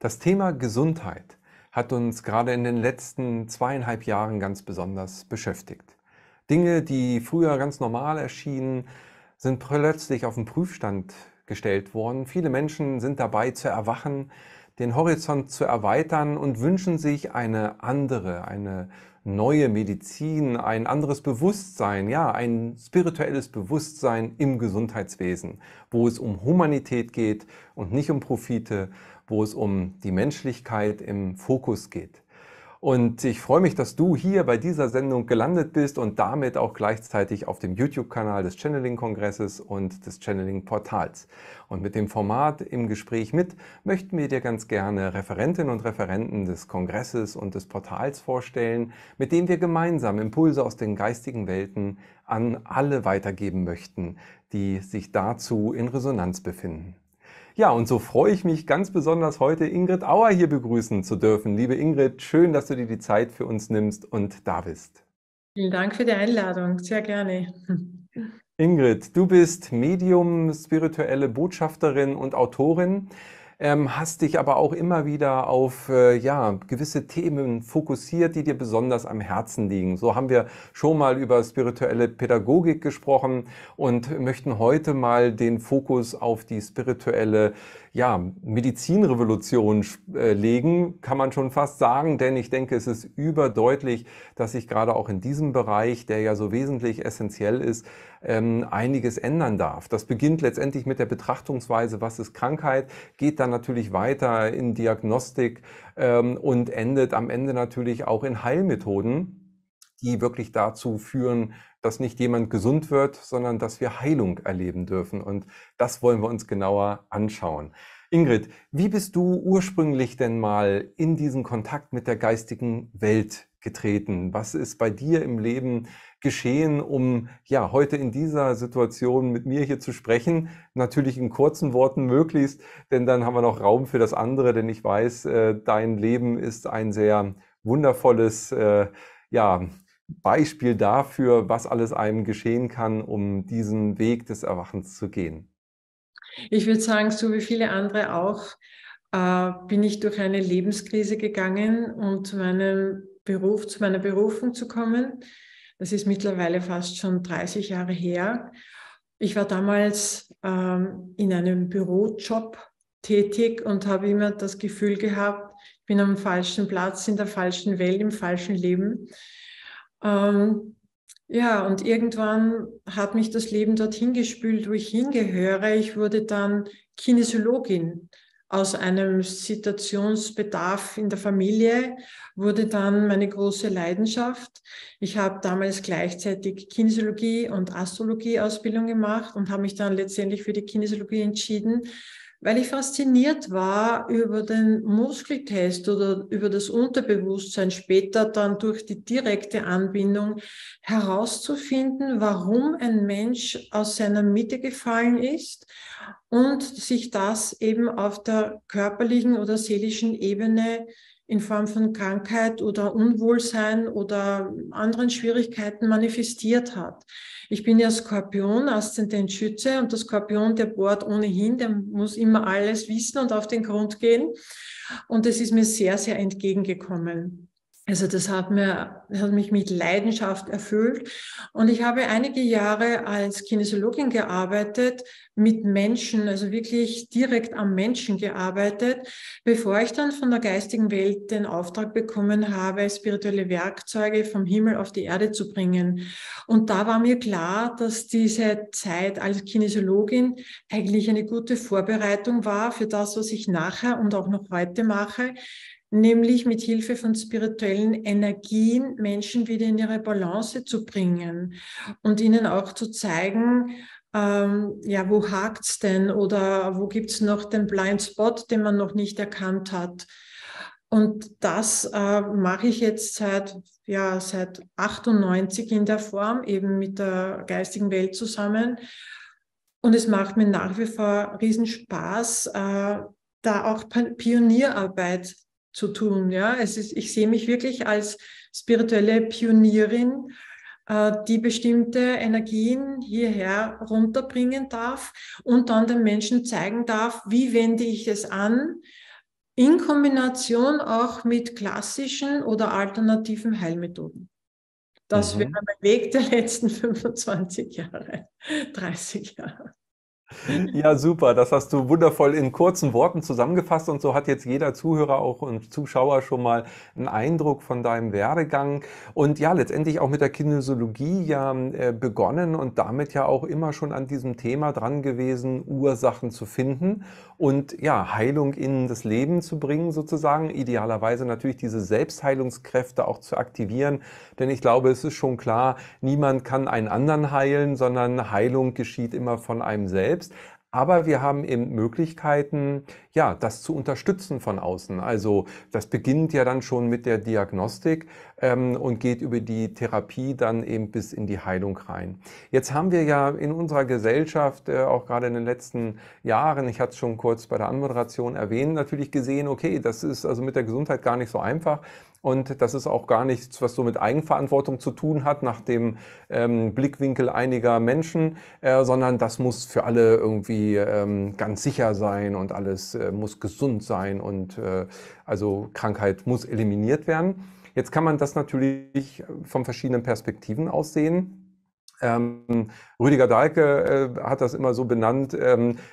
Das Thema Gesundheit hat uns gerade in den letzten 2,5 Jahren ganz besonders beschäftigt. Dinge, die früher ganz normal erschienen, sind plötzlich auf den Prüfstand gestellt worden. Viele Menschen sind dabei zu erwachen, den Horizont zu erweitern und wünschen sich eine andere, eine neue Medizin, ein anderes Bewusstsein, ja, ein spirituelles Bewusstsein im Gesundheitswesen, wo es um Humanität geht und nicht um Profite, wo es um die Menschlichkeit im Fokus geht. Und ich freue mich, dass du hier bei dieser Sendung gelandet bist und damit auch gleichzeitig auf dem YouTube-Kanal des Channeling-Kongresses und des Channeling-Portals. Und mit dem Format im Gespräch mit möchten wir dir ganz gerne Referentinnen und Referenten des Kongresses und des Portals vorstellen, mit denen wir gemeinsam Impulse aus den geistigen Welten an alle weitergeben möchten, die sich dazu in Resonanz befinden. Ja, und so freue ich mich ganz besonders heute, Ingrid Auer hier begrüßen zu dürfen. Liebe Ingrid, schön, dass du dir die Zeit für uns nimmst und da bist. Vielen Dank für die Einladung, sehr gerne. Ingrid, du bist Medium, spirituelle Botschafterin und Autorin, hast dich aber auch immer wieder auf ja, gewisse Themen fokussiert, die dir besonders am Herzen liegen. So haben wir schon mal über spirituelle Pädagogik gesprochen und möchten heute mal den Fokus auf die spirituelle ja, Medizinrevolution legen, kann man schon fast sagen, denn ich denke, es ist überdeutlich, dass sich gerade auch in diesem Bereich, der ja so wesentlich essentiell ist, einiges ändern darf. Das beginnt letztendlich mit der Betrachtungsweise, was ist Krankheit, geht dann natürlich weiter in Diagnostik und endet am Ende natürlich auch in Heilmethoden, die wirklich dazu führen, dass nicht jemand gesund wird, sondern dass wir Heilung erleben dürfen. Und das wollen wir uns genauer anschauen. Ingrid, wie bist du ursprünglich denn mal in diesen Kontakt mit der geistigen Welt getreten? Was ist bei dir im Leben geschehen, um ja heute in dieser Situation mit mir hier zu sprechen? Natürlich in kurzen Worten möglichst, denn dann haben wir noch Raum für das andere, denn ich weiß, dein Leben ist ein sehr wundervolles ja, Beispiel dafür, was alles einem geschehen kann, um diesen Weg des Erwachens zu gehen. Ich würde sagen, so wie viele andere auch, bin ich durch eine Lebenskrise gegangen, um zu meinem Beruf, zu meiner Berufung zu kommen. Das ist mittlerweile fast schon 30 Jahre her. Ich war damals in einem Bürojob tätig und habe immer das Gefühl gehabt, ich bin am falschen Platz, in der falschen Welt, im falschen Leben. Ja, und irgendwann hat mich das Leben dorthin gespült, wo ich hingehöre. Ich wurde dann Kinesiologin. Aus einem Situationsbedarf in der Familie wurde dann meine große Leidenschaft. Ich habe damals gleichzeitig Kinesiologie und Astrologie-Ausbildung gemacht und habe mich dann letztendlich für die Kinesiologie entschieden, weil ich fasziniert war über den Muskeltest oder über das Unterbewusstsein, später dann durch die direkte Anbindung herauszufinden, warum ein Mensch aus seiner Mitte gefallen ist und sich das eben auf der körperlichen oder seelischen Ebene in Form von Krankheit oder Unwohlsein oder anderen Schwierigkeiten manifestiert hat. Ich bin ja Skorpion, Aszendent Schütze, und der Skorpion, der bohrt ohnehin, der muss immer alles wissen und auf den Grund gehen. Und es ist mir sehr, sehr entgegengekommen. Also das hat mich mit Leidenschaft erfüllt. Und ich habe einige Jahre als Kinesiologin gearbeitet, mit Menschen, also wirklich direkt am Menschen gearbeitet, bevor ich dann von der geistigen Welt den Auftrag bekommen habe, spirituelle Werkzeuge vom Himmel auf die Erde zu bringen. Und da war mir klar, dass diese Zeit als Kinesiologin eigentlich eine gute Vorbereitung war für das, was ich nachher und auch noch heute mache, nämlich mit Hilfe von spirituellen Energien Menschen wieder in ihre Balance zu bringen und ihnen auch zu zeigen, ja, wo hakt's denn oder wo gibt's noch den Blind Spot, den man noch nicht erkannt hat. Und das mache ich jetzt seit 98 in der Form, eben mit der geistigen Welt zusammen. Und es macht mir nach wie vor Riesenspaß, da auch Pionierarbeit zu tun. Ja? Ich sehe mich wirklich als spirituelle Pionierin, die bestimmte Energien hierher runterbringen darf und dann den Menschen zeigen darf, wie wende ich es an, in Kombination auch mit klassischen oder alternativen Heilmethoden. Das wäre Mhm. mein Weg der letzten 25 Jahre, 30 Jahre. Ja, super. Das hast du wundervoll in kurzen Worten zusammengefasst und so hat jetzt jeder Zuhörer auch und Zuschauer schon mal einen Eindruck von deinem Werdegang und ja, letztendlich auch mit der Kinesiologie ja begonnen und damit ja auch immer schon an diesem Thema dran gewesen, Ursachen zu finden und ja, Heilung in das Leben zu bringen sozusagen, idealerweise natürlich diese Selbstheilungskräfte auch zu aktivieren, denn ich glaube, es ist schon klar, niemand kann einen anderen heilen, sondern Heilung geschieht immer von einem selbst. Aber wir haben eben Möglichkeiten, ja, das zu unterstützen von außen. Also das beginnt ja dann schon mit der Diagnostik und geht über die Therapie dann eben bis in die Heilung rein. Jetzt haben wir ja in unserer Gesellschaft, auch gerade in den letzten Jahren, ich hatte es schon kurz bei der Anmoderation erwähnt, natürlich gesehen, okay, das ist also mit der Gesundheit gar nicht so einfach. Und das ist auch gar nichts, was so mit Eigenverantwortung zu tun hat, nach dem Blickwinkel einiger Menschen, sondern das muss für alle irgendwie ganz sicher sein und alles muss gesund sein und also Krankheit muss eliminiert werden. Jetzt kann man das natürlich von verschiedenen Perspektiven aus sehen. Rüdiger Dahlke hat das immer so benannt,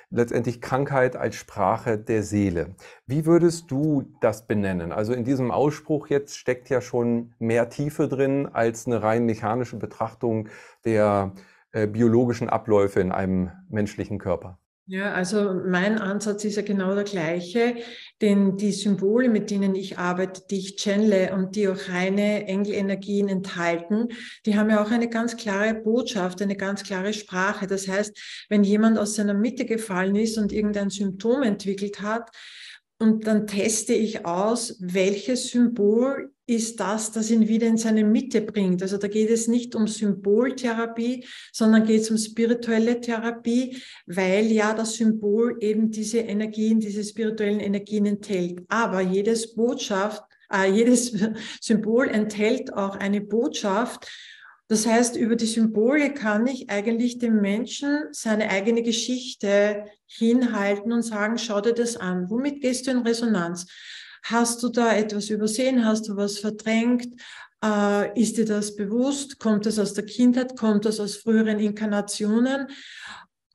letztendlich Krankheit als Sprache der Seele. Wie würdest du das benennen? Also in diesem Ausspruch jetzt steckt ja schon mehr Tiefe drin als eine rein mechanische Betrachtung der biologischen Abläufe in einem menschlichen Körper. Ja, also mein Ansatz ist ja genau der gleiche, denn die Symbole, mit denen ich arbeite, die ich channele und die auch reine Engelenergien enthalten, die haben ja auch eine ganz klare Botschaft, eine ganz klare Sprache. Das heißt, wenn jemand aus seiner Mitte gefallen ist und irgendein Symptom entwickelt hat, und dann teste ich aus, welches Symbol ist das ihn wieder in seine Mitte bringt. Also da geht es nicht um Symboltherapie, sondern geht es um spirituelle Therapie, weil ja das Symbol eben diese Energien, diese spirituellen Energien enthält. Aber jedes Symbol enthält auch eine Botschaft. Das heißt, über die Symbole kann ich eigentlich dem Menschen seine eigene Geschichte hinhalten und sagen, schau dir das an. Womit gehst du in Resonanz? Hast du da etwas übersehen? Hast du was verdrängt? Ist dir das bewusst? Kommt das aus der Kindheit? Kommt das aus früheren Inkarnationen?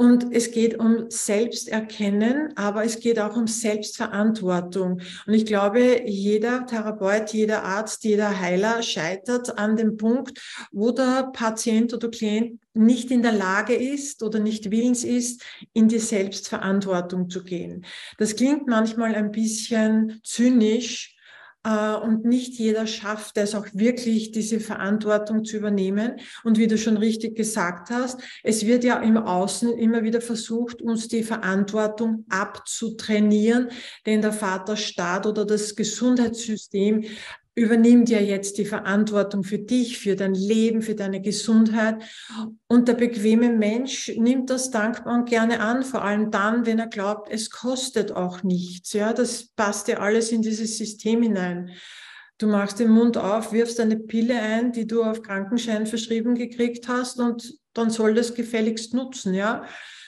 Und es geht um Selbsterkennen, aber es geht auch um Selbstverantwortung. Und ich glaube, jeder Therapeut, jeder Arzt, jeder Heiler scheitert an dem Punkt, wo der Patient oder Klient nicht in der Lage ist oder nicht willens ist, in die Selbstverantwortung zu gehen. Das klingt manchmal ein bisschen zynisch, und nicht jeder schafft es auch wirklich, diese Verantwortung zu übernehmen. Und wie du schon richtig gesagt hast, es wird ja im Außen immer wieder versucht, uns die Verantwortung abzutrainieren, denn der Vaterstaat oder das Gesundheitssystem übernimmt ja jetzt die Verantwortung für dich, für dein Leben, für deine Gesundheit. Und der bequeme Mensch nimmt das dankbar und gerne an, vor allem dann, wenn er glaubt, es kostet auch nichts. Ja, das passt ja alles in dieses System hinein. Du machst den Mund auf, wirfst eine Pille ein, die du auf Krankenschein verschrieben gekriegt hast und dann soll das gefälligst nutzen, ja.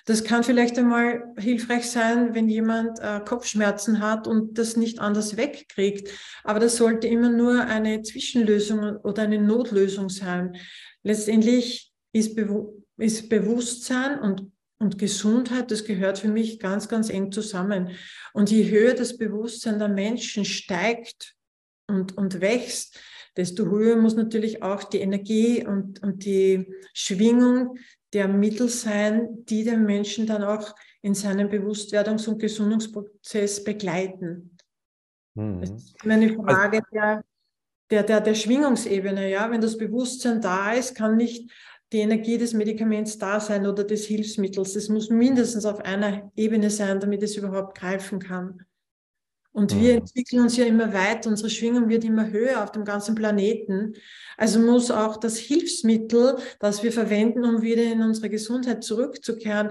Das kann vielleicht einmal hilfreich sein, wenn jemand Kopfschmerzen hat und das nicht anders wegkriegt. Aber das sollte immer nur eine Zwischenlösung oder eine Notlösung sein. Letztendlich ist Bewusstsein und Gesundheit, das gehört für mich ganz, ganz eng zusammen. Und je höher das Bewusstsein der Menschen steigt und wächst, desto höher muss natürlich auch die Energie und die Schwingung der Mittel sein, die den Menschen dann auch in seinem Bewusstwerdungs- und Gesundungsprozess begleiten. Das Mhm. ist immer eine Also, Frage der Schwingungsebene. Ja? Wenn das Bewusstsein da ist, kann nicht die Energie des Medikaments da sein oder des Hilfsmittels. Das muss mindestens auf einer Ebene sein, damit es überhaupt greifen kann. Und wir mhm. entwickeln uns ja immer weiter, unsere Schwingung wird immer höher auf dem ganzen Planeten. Also muss auch das Hilfsmittel, das wir verwenden, um wieder in unsere Gesundheit zurückzukehren,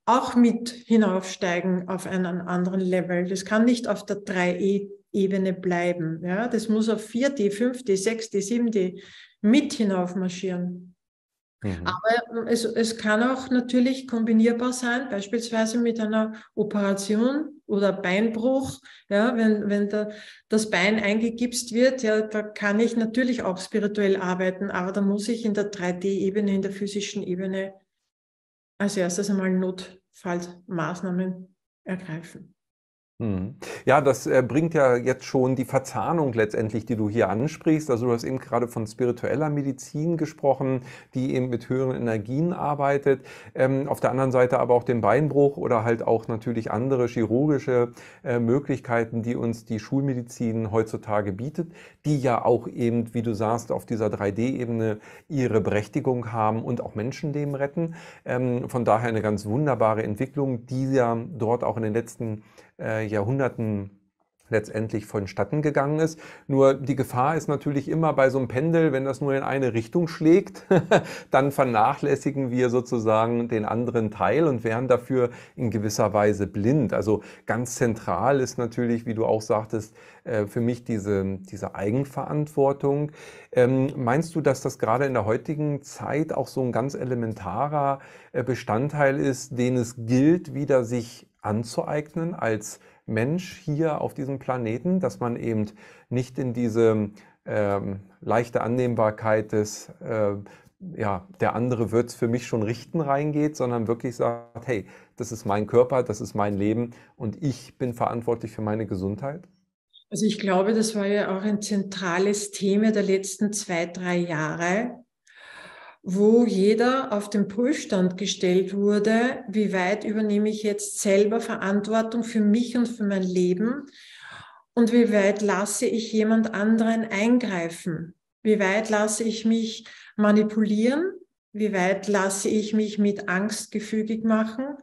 auch mit hinaufsteigen auf einen anderen Level. Das kann nicht auf der 3D-Ebene bleiben. Ja? Das muss auf 4D, 5D, 6D, 7D mit hinaufmarschieren. Mhm. Aber es kann auch natürlich kombinierbar sein, beispielsweise mit einer Operation oder Beinbruch. Ja, wenn das Bein eingegipst wird, ja, da kann ich natürlich auch spirituell arbeiten, aber da muss ich in der 3D-Ebene, in der physischen Ebene als erstes einmal Notfallmaßnahmen ergreifen. Mhm. Ja, das bringt ja jetzt schon die Verzahnung letztendlich, die du hier ansprichst. Also du hast eben gerade von spiritueller Medizin gesprochen, die eben mit höheren Energien arbeitet. Auf der anderen Seite aber auch den Beinbruch oder halt auch natürlich andere chirurgische Möglichkeiten, die uns die Schulmedizin heutzutage bietet, die ja auch eben, wie du sagst, auf dieser 3D-Ebene ihre Berechtigung haben und auch Menschenleben retten. Von daher eine ganz wunderbare Entwicklung, die ja dort auch in den letzten Jahrhunderten letztendlich vonstatten gegangen ist. Nur die Gefahr ist natürlich immer bei so einem Pendel, wenn das nur in eine Richtung schlägt, dann vernachlässigen wir sozusagen den anderen Teil und wären dafür in gewisser Weise blind. Also ganz zentral ist natürlich, wie du auch sagtest, für mich diese Eigenverantwortung. Meinst du, dass das gerade in der heutigen Zeit auch so ein ganz elementarer Bestandteil ist, den es gilt, wieder sich anzueignen als Mensch hier auf diesem Planeten, dass man eben nicht in diese leichte Annehmbarkeit des, ja, der andere wird es für mich schon richten reingeht, sondern wirklich sagt, hey, das ist mein Körper, das ist mein Leben und ich bin verantwortlich für meine Gesundheit? Also ich glaube, das war ja auch ein zentrales Thema der letzten 2, 3 Jahre, wo jeder auf den Prüfstand gestellt wurde, wie weit übernehme ich jetzt selber Verantwortung für mich und für mein Leben und wie weit lasse ich jemand anderen eingreifen? Wie weit lasse ich mich manipulieren? Wie weit lasse ich mich mit Angst gefügig machen?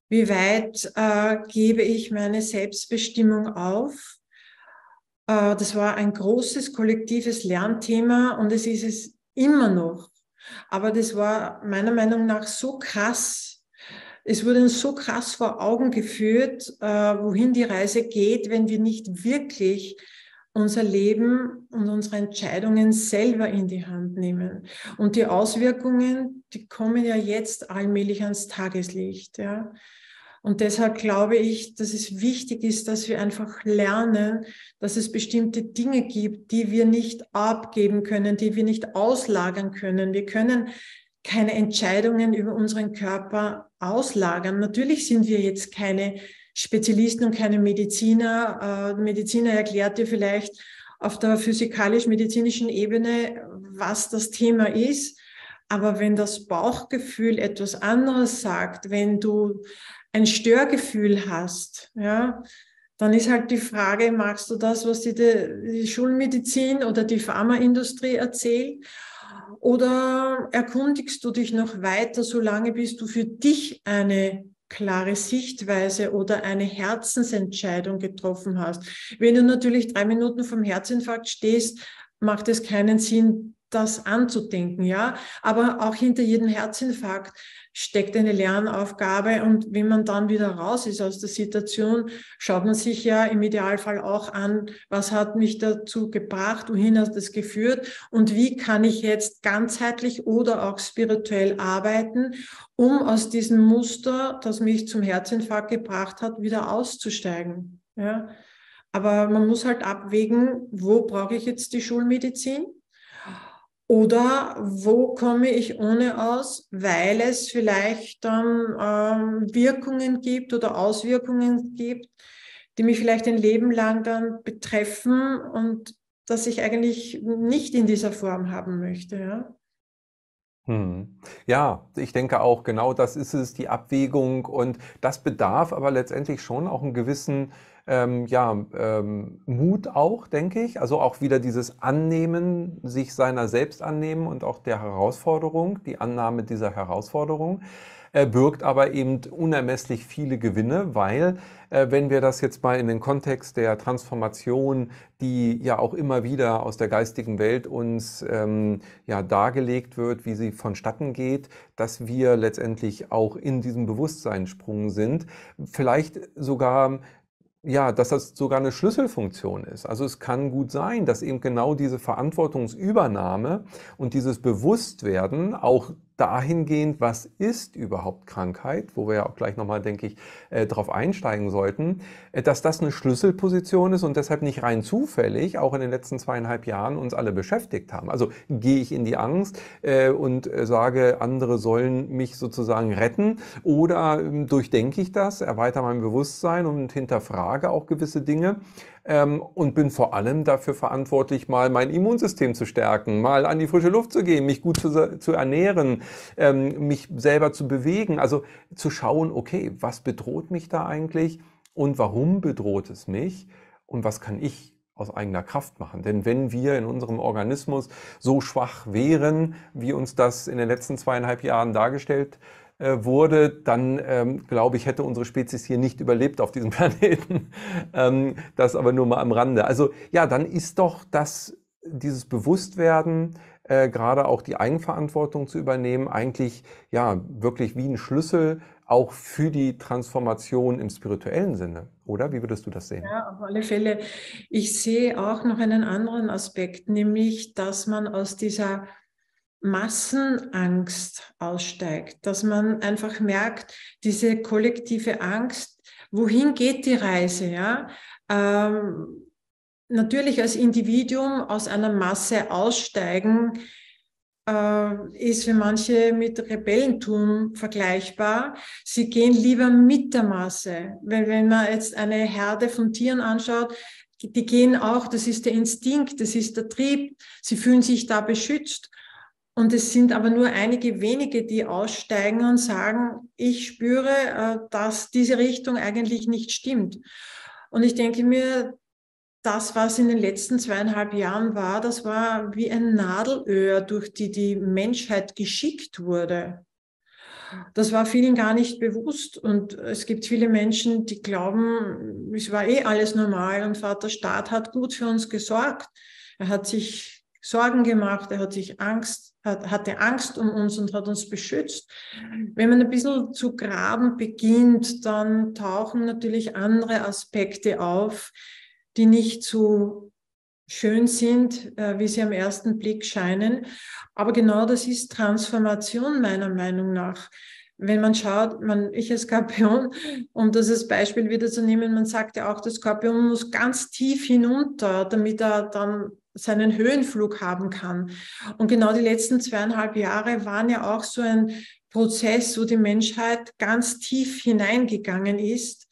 Wie weit gebe ich meine Selbstbestimmung auf? Das war ein großes kollektives Lernthema und es ist es immer noch. Aber das war meiner Meinung nach so krass. Es wurde uns so krass vor Augen geführt, wohin die Reise geht, wenn wir nicht wirklich unser Leben und unsere Entscheidungen selber in die Hand nehmen. Und die Auswirkungen, die kommen ja jetzt allmählich ans Tageslicht. Ja. Und deshalb glaube ich, dass es wichtig ist, dass wir einfach lernen, dass es bestimmte Dinge gibt, die wir nicht abgeben können, die wir nicht auslagern können. Wir können keine Entscheidungen über unseren Körper auslagern. Natürlich sind wir jetzt keine Spezialisten und keine Mediziner. Mediziner erklärt dir vielleicht auf der physikalisch-medizinischen Ebene, was das Thema ist. Aber wenn das Bauchgefühl etwas anderes sagt, wenn du ein Störgefühl hast, ja, dann ist halt die Frage, magst du das, was dir die Schulmedizin oder die Pharmaindustrie erzählt? Oder erkundigst du dich noch weiter, solange bis du für dich eine klare Sichtweise oder eine Herzensentscheidung getroffen hast? Wenn du natürlich 3 Minuten vom Herzinfarkt stehst, macht es keinen Sinn, das anzudenken, ja. Aber auch hinter jedem Herzinfarkt steckt eine Lernaufgabe und wenn man dann wieder raus ist aus der Situation, schaut man sich ja im Idealfall auch an, was hat mich dazu gebracht, wohin hat es geführt und wie kann ich jetzt ganzheitlich oder auch spirituell arbeiten, um aus diesem Muster, das mich zum Herzinfarkt gebracht hat, wieder auszusteigen. Ja? Aber man muss halt abwägen, wo brauche ich jetzt die Schulmedizin? Oder wo komme ich ohne aus, weil es vielleicht dann Wirkungen gibt oder Auswirkungen gibt, die mich vielleicht ein Leben lang dann betreffen und das ich eigentlich nicht in dieser Form haben möchte. Ja? Mhm. Ja, ich denke auch, genau das ist es, die Abwägung. Und das bedarf aber letztendlich schon auch einen gewissen ja, Mut auch, denke ich. Also auch wieder dieses Annehmen, sich seiner selbst annehmen und auch der Herausforderung, die Annahme dieser Herausforderung, birgt aber eben unermesslich viele Gewinne, weil wenn wir das jetzt mal in den Kontext der Transformation, die ja auch immer wieder aus der geistigen Welt uns ja, dargelegt wird, wie sie vonstatten geht, dass wir letztendlich auch in diesem Bewusstseinssprung sind. Vielleicht sogar ja, dass das sogar eine Schlüsselfunktion ist. Also es kann gut sein, dass eben genau diese Verantwortungsübernahme und dieses Bewusstwerden auch dahingehend, was ist überhaupt Krankheit, wo wir ja auch gleich nochmal, denke ich, drauf einsteigen sollten, dass das eine Schlüsselposition ist und deshalb nicht rein zufällig auch in den letzten 2,5 Jahren uns alle beschäftigt haben. Also gehe ich in die Angst und sage, andere sollen mich sozusagen retten, oder durchdenke ich das, erweitere mein Bewusstsein und hinterfrage auch gewisse Dinge und bin vor allem dafür verantwortlich, mal mein Immunsystem zu stärken, mal an die frische Luft zu gehen, mich gut zu ernähren, mich selber zu bewegen. Also zu schauen, okay, was bedroht mich da eigentlich und warum bedroht es mich und was kann ich aus eigener Kraft machen. Denn wenn wir in unserem Organismus so schwach wären, wie uns das in den letzten 2,5 Jahren dargestellt wurde, dann glaube ich, hätte unsere Spezies hier nicht überlebt auf diesem Planeten. Das aber nur mal am Rande. Also ja, dann ist doch dieses Bewusstwerden, gerade auch die Eigenverantwortung zu übernehmen, eigentlich ja wirklich wie ein Schlüssel auch für die Transformation im spirituellen Sinne, oder? Wie würdest du das sehen? Ja, auf alle Fälle. Ich sehe auch noch einen anderen Aspekt, nämlich, dass man aus dieser Massenangst aussteigt, dass man einfach merkt, diese kollektive Angst, wohin geht die Reise, ja? Natürlich als Individuum aus einer Masse aussteigen, ist für manche mit Rebellentum vergleichbar. Sie gehen lieber mit der Masse. Weil wenn man jetzt eine Herde von Tieren anschaut, die gehen auch, das ist der Instinkt, das ist der Trieb. Sie fühlen sich da beschützt. Und es sind aber nur einige wenige, die aussteigen und sagen, ich spüre, dass diese Richtung eigentlich nicht stimmt. Und ich denke mir, das, was in den letzten 2,5 Jahren war, das war wie ein Nadelöhr, durch die Menschheit geschickt wurde. Das war vielen gar nicht bewusst. Und es gibt viele Menschen, die glauben, es war eh alles normal und Vater Staat hat gut für uns gesorgt. Er hat sich Sorgen gemacht, er hat sich hatte Angst um uns und hat uns beschützt. Wenn man ein bisschen zu graben beginnt, dann tauchen natürlich andere Aspekte auf, die nicht so schön sind, wie sie am ersten Blick scheinen. Aber genau das ist Transformation meiner Meinung nach. Wenn man schaut, ich als Skorpion, um das als Beispiel wieder zu nehmen, man sagt ja auch, der Skorpion muss ganz tief hinunter, damit er dann seinen Höhenflug haben kann. Und genau die letzten 2,5 Jahre waren ja auch so ein Prozess, wo die Menschheit ganz tief hineingegangen ist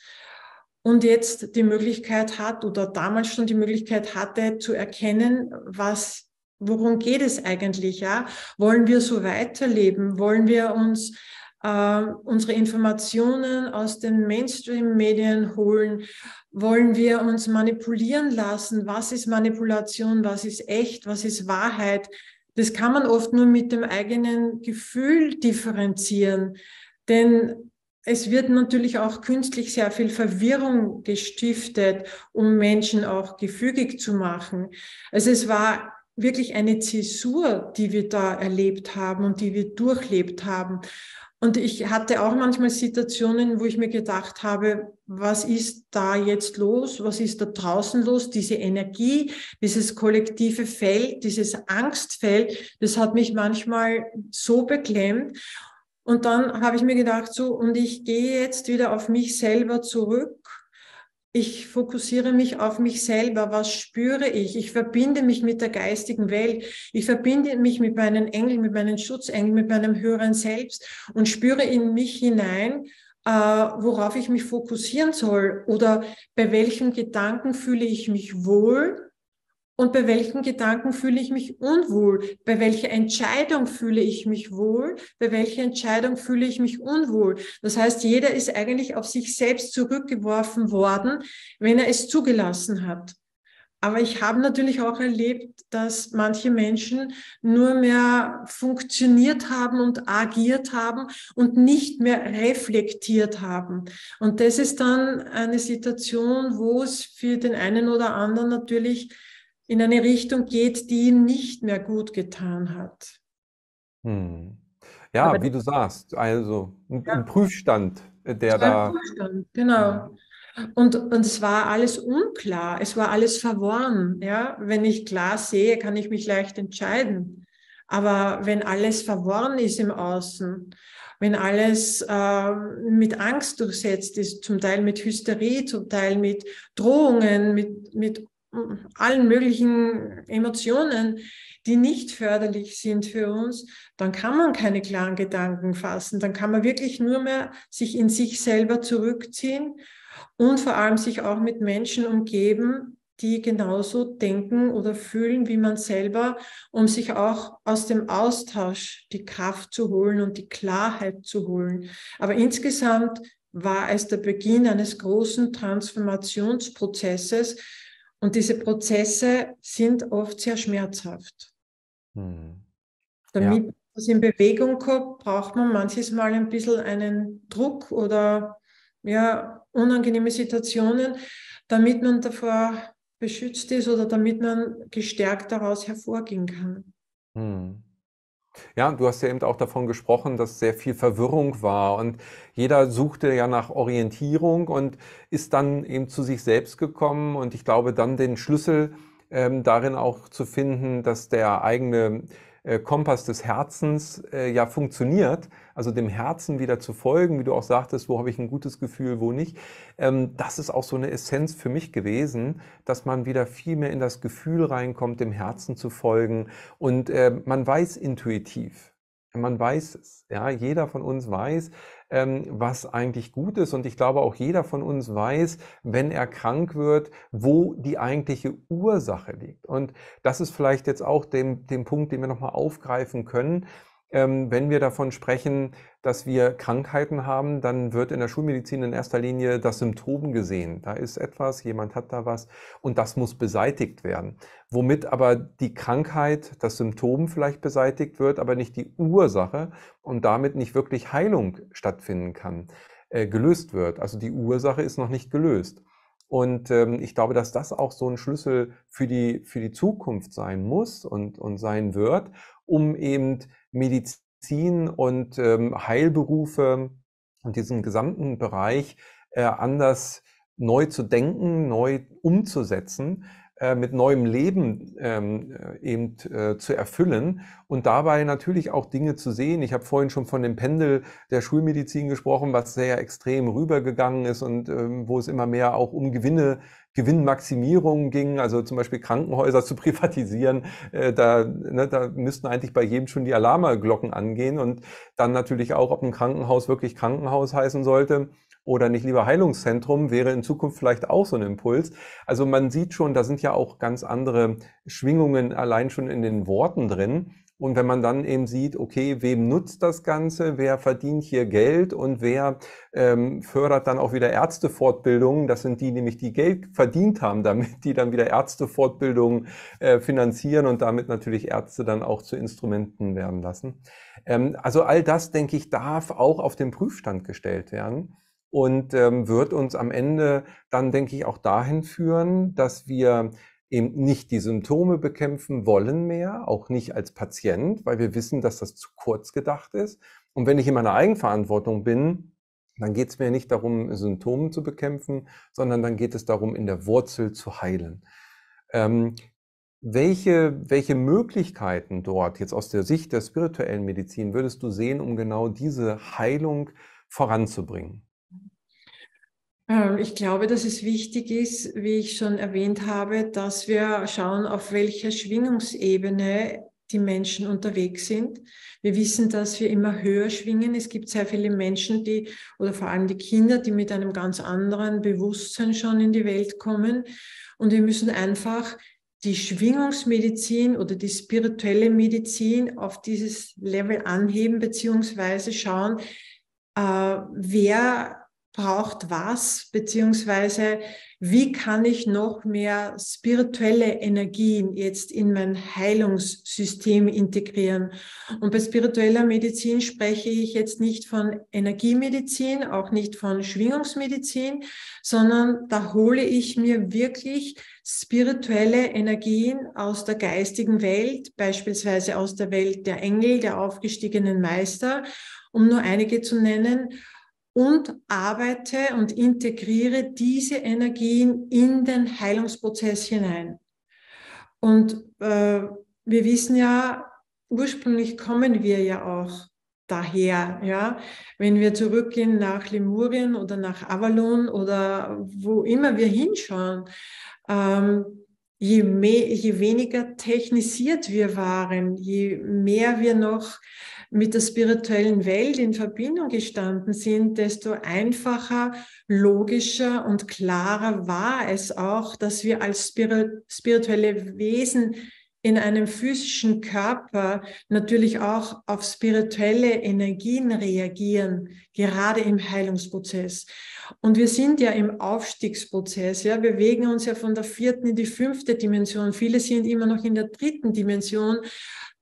und jetzt die Möglichkeit hat oder damals schon die Möglichkeit hatte zu erkennen, worum geht es eigentlich, ja? Wollen wir so weiterleben? Wollen wir uns unsere Informationen aus den Mainstream-Medien holen? Wollen wir uns manipulieren lassen? Was ist Manipulation? Was ist echt? Was ist Wahrheit? Das kann man oft nur mit dem eigenen Gefühl differenzieren, denn es wird natürlich auch künstlich sehr viel Verwirrung gestiftet, um Menschen auch gefügig zu machen. Also es war wirklich eine Zäsur, die wir da erlebt haben und die wir durchlebt haben. Und ich hatte auch manchmal Situationen, wo ich mir gedacht habe, was ist da jetzt los? Was ist da draußen los? Diese Energie, dieses kollektive Feld, dieses Angstfeld, das hat mich manchmal so beklemmt. Und dann habe ich mir gedacht, so, und ich gehe jetzt wieder auf mich selber zurück. Ich fokussiere mich auf mich selber. Was spüre ich? Ich verbinde mich mit der geistigen Welt. Ich verbinde mich mit meinen Engeln, mit meinen Schutzengeln, mit meinem höheren Selbst und spüre in mich hinein, worauf ich mich fokussieren soll oder bei welchem Gedanken fühle ich mich wohl und bei welchen Gedanken fühle ich mich unwohl? Bei welcher Entscheidung fühle ich mich wohl? Bei welcher Entscheidung fühle ich mich unwohl? Das heißt, jeder ist eigentlich auf sich selbst zurückgeworfen worden, wenn er es zugelassen hat. Aber ich habe natürlich auch erlebt, dass manche Menschen nur mehr funktioniert haben und agiert haben und nicht mehr reflektiert haben. Und das ist dann eine Situation, wo es für den einen oder anderen natürlich in eine Richtung geht, die ihm nicht mehr gut getan hat. Hm. Aber Ja, wie du sagst, also ein ja, Prüfstand, es der war ein da Zustand, hm, genau. Und es war alles unklar, es war alles verworren. Ja? Wenn ich klar sehe, kann ich mich leicht entscheiden. Aber wenn alles verworren ist im Außen, wenn alles mit Angst durchsetzt ist, zum Teil mit Hysterie, zum Teil mit Drohungen, mit allen möglichen Emotionen, die nicht förderlich sind für uns, dann kann man keine klaren Gedanken fassen. Dann kann man wirklich nur mehr sich in sich selber zurückziehen und vor allem sich auch mit Menschen umgeben, die genauso denken oder fühlen wie man selber, um sich auch aus dem Austausch die Kraft zu holen und die Klarheit zu holen. Aber insgesamt war es der Beginn eines großen Transformationsprozesses und diese Prozesse sind oft sehr schmerzhaft. Hm. Ja. Damit das in Bewegung kommt, braucht man manches Mal ein bisschen einen Druck oder ja, unangenehme Situationen, damit man davor beschützt ist oder damit man gestärkt daraus hervorgehen kann. Hm. Ja, du hast ja eben auch davon gesprochen, dass sehr viel Verwirrung war und jeder suchte ja nach Orientierung und ist dann eben zu sich selbst gekommen und ich glaube dann den Schlüssel darin auch zu finden, dass der eigene Kompass des Herzens ja funktioniert, also dem Herzen wieder zu folgen, wie du auch sagtest, wo habe ich ein gutes Gefühl, wo nicht. Das ist auch so eine Essenz für mich gewesen, dass man wieder viel mehr in das Gefühl reinkommt, dem Herzen zu folgen und man weiß intuitiv, man weiß es, ja, jeder von uns weiß, was eigentlich gut ist und ich glaube auch jeder von uns weiß, wenn er krank wird, wo die eigentliche Ursache liegt. Und das ist vielleicht jetzt auch dem Punkt, den wir nochmal aufgreifen können. Wenn wir davon sprechen, dass wir Krankheiten haben, dann wird in der Schulmedizin in erster Linie das Symptom gesehen. Da ist etwas, jemand hat da was und das muss beseitigt werden. Womit aber die Krankheit, das Symptom vielleicht beseitigt wird, aber nicht die Ursache und damit nicht wirklich Heilung stattfinden kann, gelöst wird. Also die Ursache ist noch nicht gelöst. Und ich glaube, dass das auch so ein Schlüssel für die Zukunft sein muss und sein wird, um eben Medizin und Heilberufe und diesen gesamten Bereich anders neu zu denken, neu umzusetzen, mit neuem Leben eben zu erfüllen und dabei natürlich auch Dinge zu sehen. Ich habe vorhin schon von dem Pendel der Schulmedizin gesprochen, was sehr extrem rübergegangen ist und wo es immer mehr auch um Gewinnmaximierung ging, also zum Beispiel Krankenhäuser zu privatisieren. Da müssten eigentlich bei jedem schon die Alarmglocken angehen und dann natürlich auch, ob ein Krankenhaus wirklich Krankenhaus heißen sollte oder nicht lieber Heilungszentrum, wäre in Zukunft vielleicht auch so ein Impuls. Also man sieht schon, da sind ja auch ganz andere Schwingungen allein schon in den Worten drin. Und wenn man dann eben sieht, okay, wem nutzt das Ganze, wer verdient hier Geld und wer fördert dann auch wieder Ärztefortbildungen, das sind die nämlich, die Geld verdient haben, damit die dann wieder Ärztefortbildungen finanzieren und damit natürlich Ärzte dann auch zu Instrumenten werden lassen. Also all das, denke ich, darf auch auf den Prüfstand gestellt werden und wird uns am Ende dann, denke ich, auch dahin führen, dass wir eben nicht die Symptome bekämpfen wollen mehr, auch nicht als Patient, weil wir wissen, dass das zu kurz gedacht ist. Und wenn ich in meiner Eigenverantwortung bin, dann geht es mir nicht darum, Symptome zu bekämpfen, sondern dann geht es darum, in der Wurzel zu heilen. Welche Möglichkeiten dort jetzt aus der Sicht der spirituellen Medizin würdest du sehen, um genau diese Heilung voranzubringen? Ich glaube, dass es wichtig ist, wie ich schon erwähnt habe, dass wir schauen, auf welcher Schwingungsebene die Menschen unterwegs sind. Wir wissen, dass wir immer höher schwingen. Es gibt sehr viele Menschen, oder vor allem die Kinder, die mit einem ganz anderen Bewusstsein schon in die Welt kommen. Und wir müssen einfach die Schwingungsmedizin oder die spirituelle Medizin auf dieses Level anheben, beziehungsweise schauen, wer braucht was, beziehungsweise wie kann ich noch mehr spirituelle Energien jetzt in mein Heilungssystem integrieren. Und bei spiritueller Medizin spreche ich jetzt nicht von Energiemedizin, auch nicht von Schwingungsmedizin, sondern da hole ich mir wirklich spirituelle Energien aus der geistigen Welt, beispielsweise aus der Welt der Engel, der aufgestiegenen Meister, um nur einige zu nennen, und arbeite und integriere diese Energien in den Heilungsprozess hinein. Und wir wissen ja, ursprünglich kommen wir ja auch daher, ja. Wenn wir zurückgehen nach Lemurien oder nach Avalon oder wo immer wir hinschauen, je weniger technisiert wir waren, je mehr wir noch mit der spirituellen Welt in Verbindung gestanden sind, desto einfacher, logischer und klarer war es auch, dass wir als spirituelle Wesen in einem physischen Körper natürlich auch auf spirituelle Energien reagieren, gerade im Heilungsprozess. Und wir sind ja im Aufstiegsprozess, ja, wir bewegen uns ja von der 4. in die 5. Dimension. Viele sind immer noch in der 3. Dimension,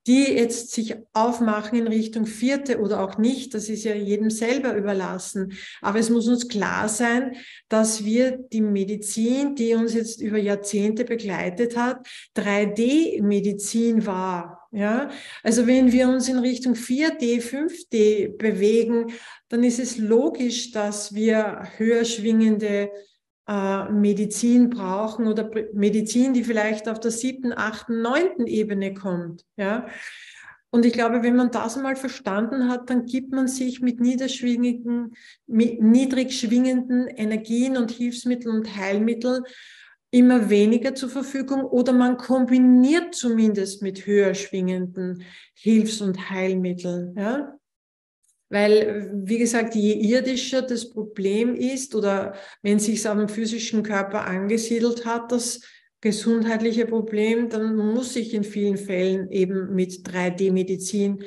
die jetzt sich aufmachen in Richtung 4. oder auch nicht. Das ist ja jedem selber überlassen. Aber es muss uns klar sein, dass wir die Medizin, die uns jetzt über Jahrzehnte begleitet hat, 3D-Medizin war. Ja? Also wenn wir uns in Richtung 4D, 5D bewegen, dann ist es logisch, dass wir höher schwingende Medizin brauchen oder Medizin, die vielleicht auf der 7., 8., 9. Ebene kommt. Ja? Und ich glaube, wenn man das einmal verstanden hat, dann gibt man sich mit niedrig schwingenden Energien und Hilfsmitteln und Heilmitteln immer weniger zur Verfügung oder man kombiniert zumindest mit höher schwingenden Hilfs- und Heilmitteln. Ja? Weil, wie gesagt, je irdischer das Problem ist oder wenn sich es auf dem physischen Körper angesiedelt hat, das gesundheitliche Problem, dann muss ich in vielen Fällen eben mit 3D-Medizin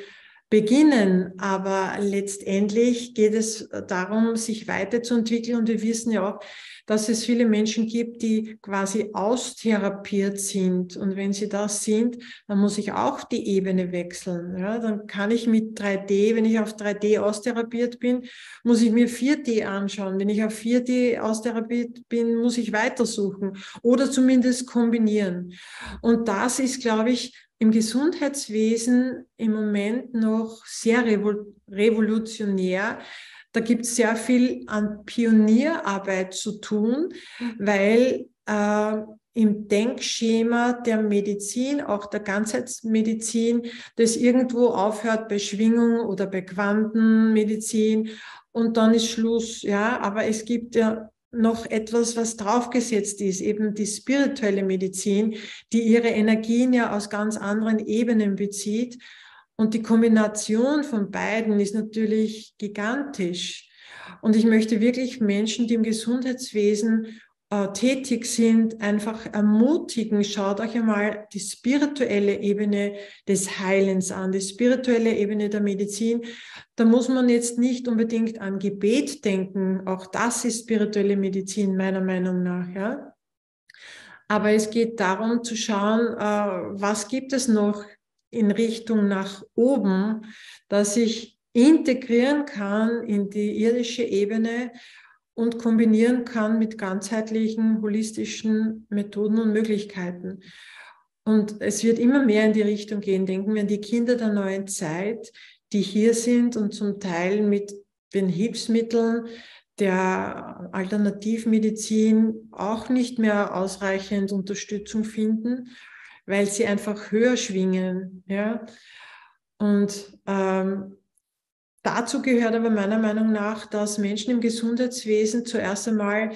beginnen. Aber letztendlich geht es darum, sich weiterzuentwickeln. Und wir wissen ja auch, dass es viele Menschen gibt, die quasi austherapiert sind. Und wenn sie das sind, dann muss ich auch die Ebene wechseln. Ja, dann kann ich mit 3D, wenn ich auf 3D austherapiert bin, muss ich mir 4D anschauen. Wenn ich auf 4D austherapiert bin, muss ich weitersuchen oder zumindest kombinieren. Und das ist, glaube ich, im Gesundheitswesen im Moment noch sehr revolutionär. Da gibt es sehr viel an Pionierarbeit zu tun, weil im Denkschema der Medizin, auch der Ganzheitsmedizin, das irgendwo aufhört bei Schwingung oder bei Quantenmedizin und dann ist Schluss. Ja, aber es gibt ja noch etwas, was draufgesetzt ist, eben die spirituelle Medizin, die ihre Energien ja aus ganz anderen Ebenen bezieht. Und die Kombination von beiden ist natürlich gigantisch. Und ich möchte wirklich Menschen, die im Gesundheitswesen tätig sind, einfach ermutigen, schaut euch einmal die spirituelle Ebene des Heilens an, die spirituelle Ebene der Medizin. Da muss man jetzt nicht unbedingt an Gebet denken, auch das ist spirituelle Medizin meiner Meinung nach, ja. Aber es geht darum zu schauen, was gibt es noch in Richtung nach oben, dass ich integrieren kann in die irdische Ebene und kombinieren kann mit ganzheitlichen, holistischen Methoden und Möglichkeiten. Und es wird immer mehr in die Richtung gehen. Denken wir an die Kinder der neuen Zeit, die hier sind und zum Teil mit den Hilfsmitteln der Alternativmedizin auch nicht mehr ausreichend Unterstützung finden, weil sie einfach höher schwingen. Ja? Und dazu gehört aber meiner Meinung nach, dass Menschen im Gesundheitswesen zuerst einmal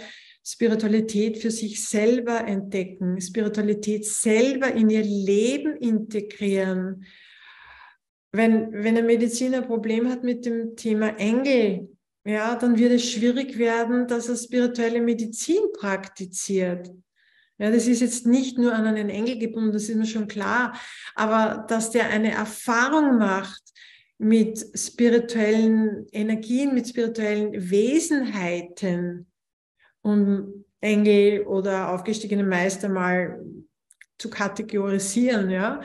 Spiritualität für sich selber entdecken, Spiritualität selber in ihr Leben integrieren. Wenn ein Mediziner ein Problem hat mit dem Thema Engel, ja, dann wird es schwierig werden, dass er spirituelle Medizin praktiziert. Ja, das ist jetzt nicht nur an einen Engel gebunden, das ist mir schon klar, aber dass der eine Erfahrung macht mit spirituellen Energien, mit spirituellen Wesenheiten, um Engel oder aufgestiegene Meister mal zu kategorisieren, ja.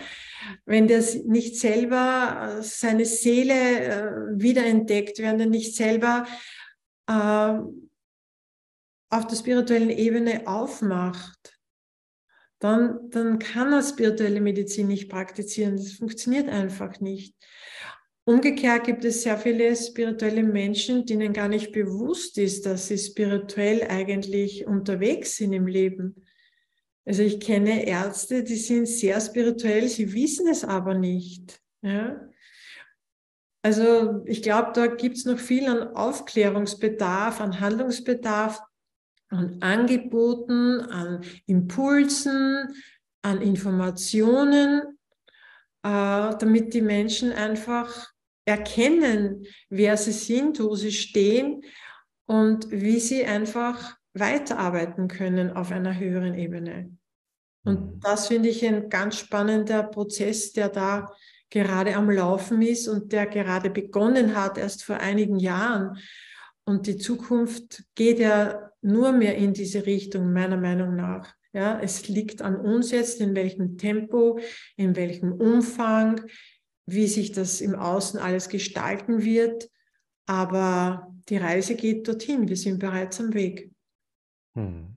Wenn der nicht selber seine Seele wiederentdeckt, wenn er nicht selber auf der spirituellen Ebene aufmacht, dann kann er spirituelle Medizin nicht praktizieren. Das funktioniert einfach nicht. Umgekehrt gibt es sehr viele spirituelle Menschen, denen gar nicht bewusst ist, dass sie spirituell eigentlich unterwegs sind im Leben. Also ich kenne Ärzte, die sind sehr spirituell, sie wissen es aber nicht. Ja? Also ich glaube, da gibt es noch viel an Aufklärungsbedarf, an Handlungsbedarf, an Angeboten, an Impulsen, an Informationen, damit die Menschen einfach erkennen, wer sie sind, wo sie stehen und wie sie einfach weiterarbeiten können auf einer höheren Ebene. Und das finde ich ein ganz spannender Prozess, der da gerade am Laufen ist und der gerade begonnen hat, erst vor einigen Jahren. Und die Zukunft geht ja nur mehr in diese Richtung, meiner Meinung nach. Ja, es liegt an uns jetzt, in welchem Tempo, in welchem Umfang, wie sich das im Außen alles gestalten wird. Aber die Reise geht dorthin. Wir sind bereits am Weg. Hm.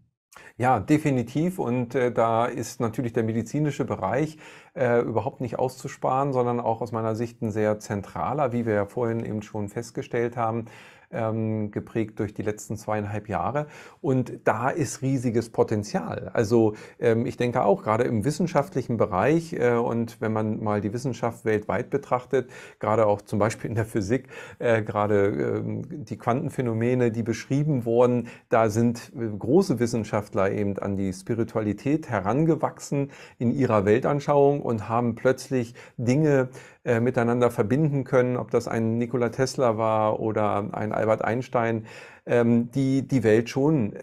Ja, definitiv. Und da ist natürlich der medizinische Bereich überhaupt nicht auszusparen, sondern auch aus meiner Sicht ein sehr zentraler, wie wir ja vorhin eben schon festgestellt haben, geprägt durch die letzten 2,5 Jahre. Und da ist riesiges Potenzial. Also ich denke auch, gerade im wissenschaftlichen Bereich und wenn man mal die Wissenschaft weltweit betrachtet, gerade auch zum Beispiel in der Physik, gerade die Quantenphänomene, die beschrieben wurden, da sind große Wissenschaftler eben an die Spiritualität herangewachsen in ihrer Weltanschauung und haben plötzlich Dinge miteinander verbinden können, ob das ein Nikola Tesla war oder ein Albert Einstein, die die Welt schon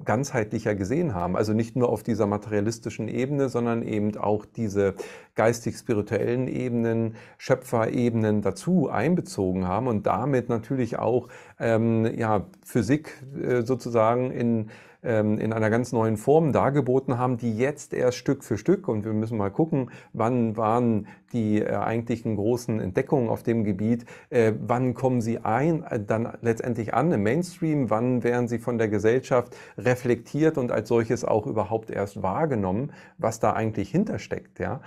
ganzheitlicher gesehen haben. Also nicht nur auf dieser materialistischen Ebene, sondern eben auch diese geistig-spirituellen Ebenen, Schöpferebenen dazu einbezogen haben und damit natürlich auch ja, Physik sozusagen in einer ganz neuen Form dargeboten haben, die jetzt erst Stück für Stück, und wir müssen mal gucken, wann waren die eigentlichen großen Entdeckungen auf dem Gebiet, wann kommen sie dann letztendlich an im Mainstream, wann werden sie von der Gesellschaft reflektiert und als solches auch überhaupt erst wahrgenommen, was da eigentlich hintersteckt. Ja?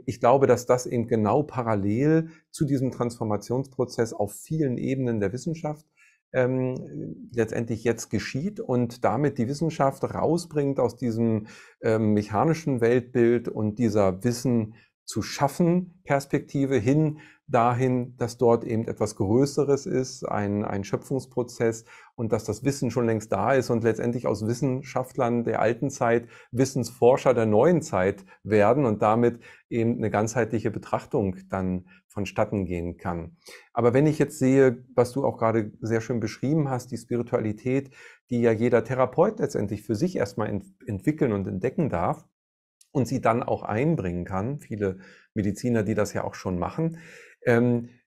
Ich glaube, dass das eben genau parallel zu diesem Transformationsprozess auf vielen Ebenen der Wissenschaft letztendlich jetzt geschieht und damit die Wissenschaft rausbringt aus diesem mechanischen Weltbild und dieser Wissen zu schaffen Perspektive hin dahin, dass dort eben etwas Größeres ist, ein Schöpfungsprozess und dass das Wissen schon längst da ist und letztendlich aus Wissenschaftlern der alten Zeit Wissensforscher der neuen Zeit werden und damit eben eine ganzheitliche Betrachtung dann vonstatten gehen kann. Aber wenn ich jetzt sehe, was du auch gerade sehr schön beschrieben hast, die Spiritualität, die ja jeder Therapeut letztendlich für sich erstmal entwickeln und entdecken darf und sie dann auch einbringen kann, viele Mediziner, die das ja auch schon machen,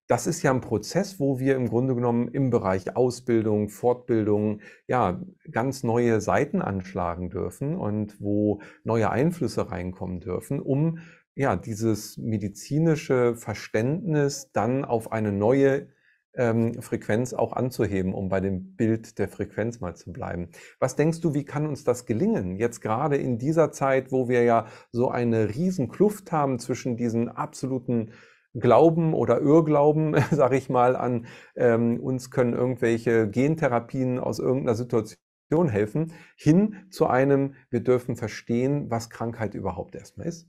das ist ja ein Prozess, wo wir im Grunde genommen im Bereich Ausbildung, Fortbildung, ja, ganz neue Seiten anschlagen dürfen und wo neue Einflüsse reinkommen dürfen, um ja, dieses medizinische Verständnis dann auf eine neue Frequenz auch anzuheben, um bei dem Bild der Frequenz mal zu bleiben. Was denkst du, wie kann uns das gelingen? Jetzt gerade in dieser Zeit, wo wir ja so eine riesen Kluft haben zwischen diesen absoluten Glauben oder Irrglauben, sage ich mal, an uns können irgendwelche Gentherapien aus irgendeiner Situation helfen, hin zu einem, wir dürfen verstehen, was Krankheit überhaupt erstmal ist.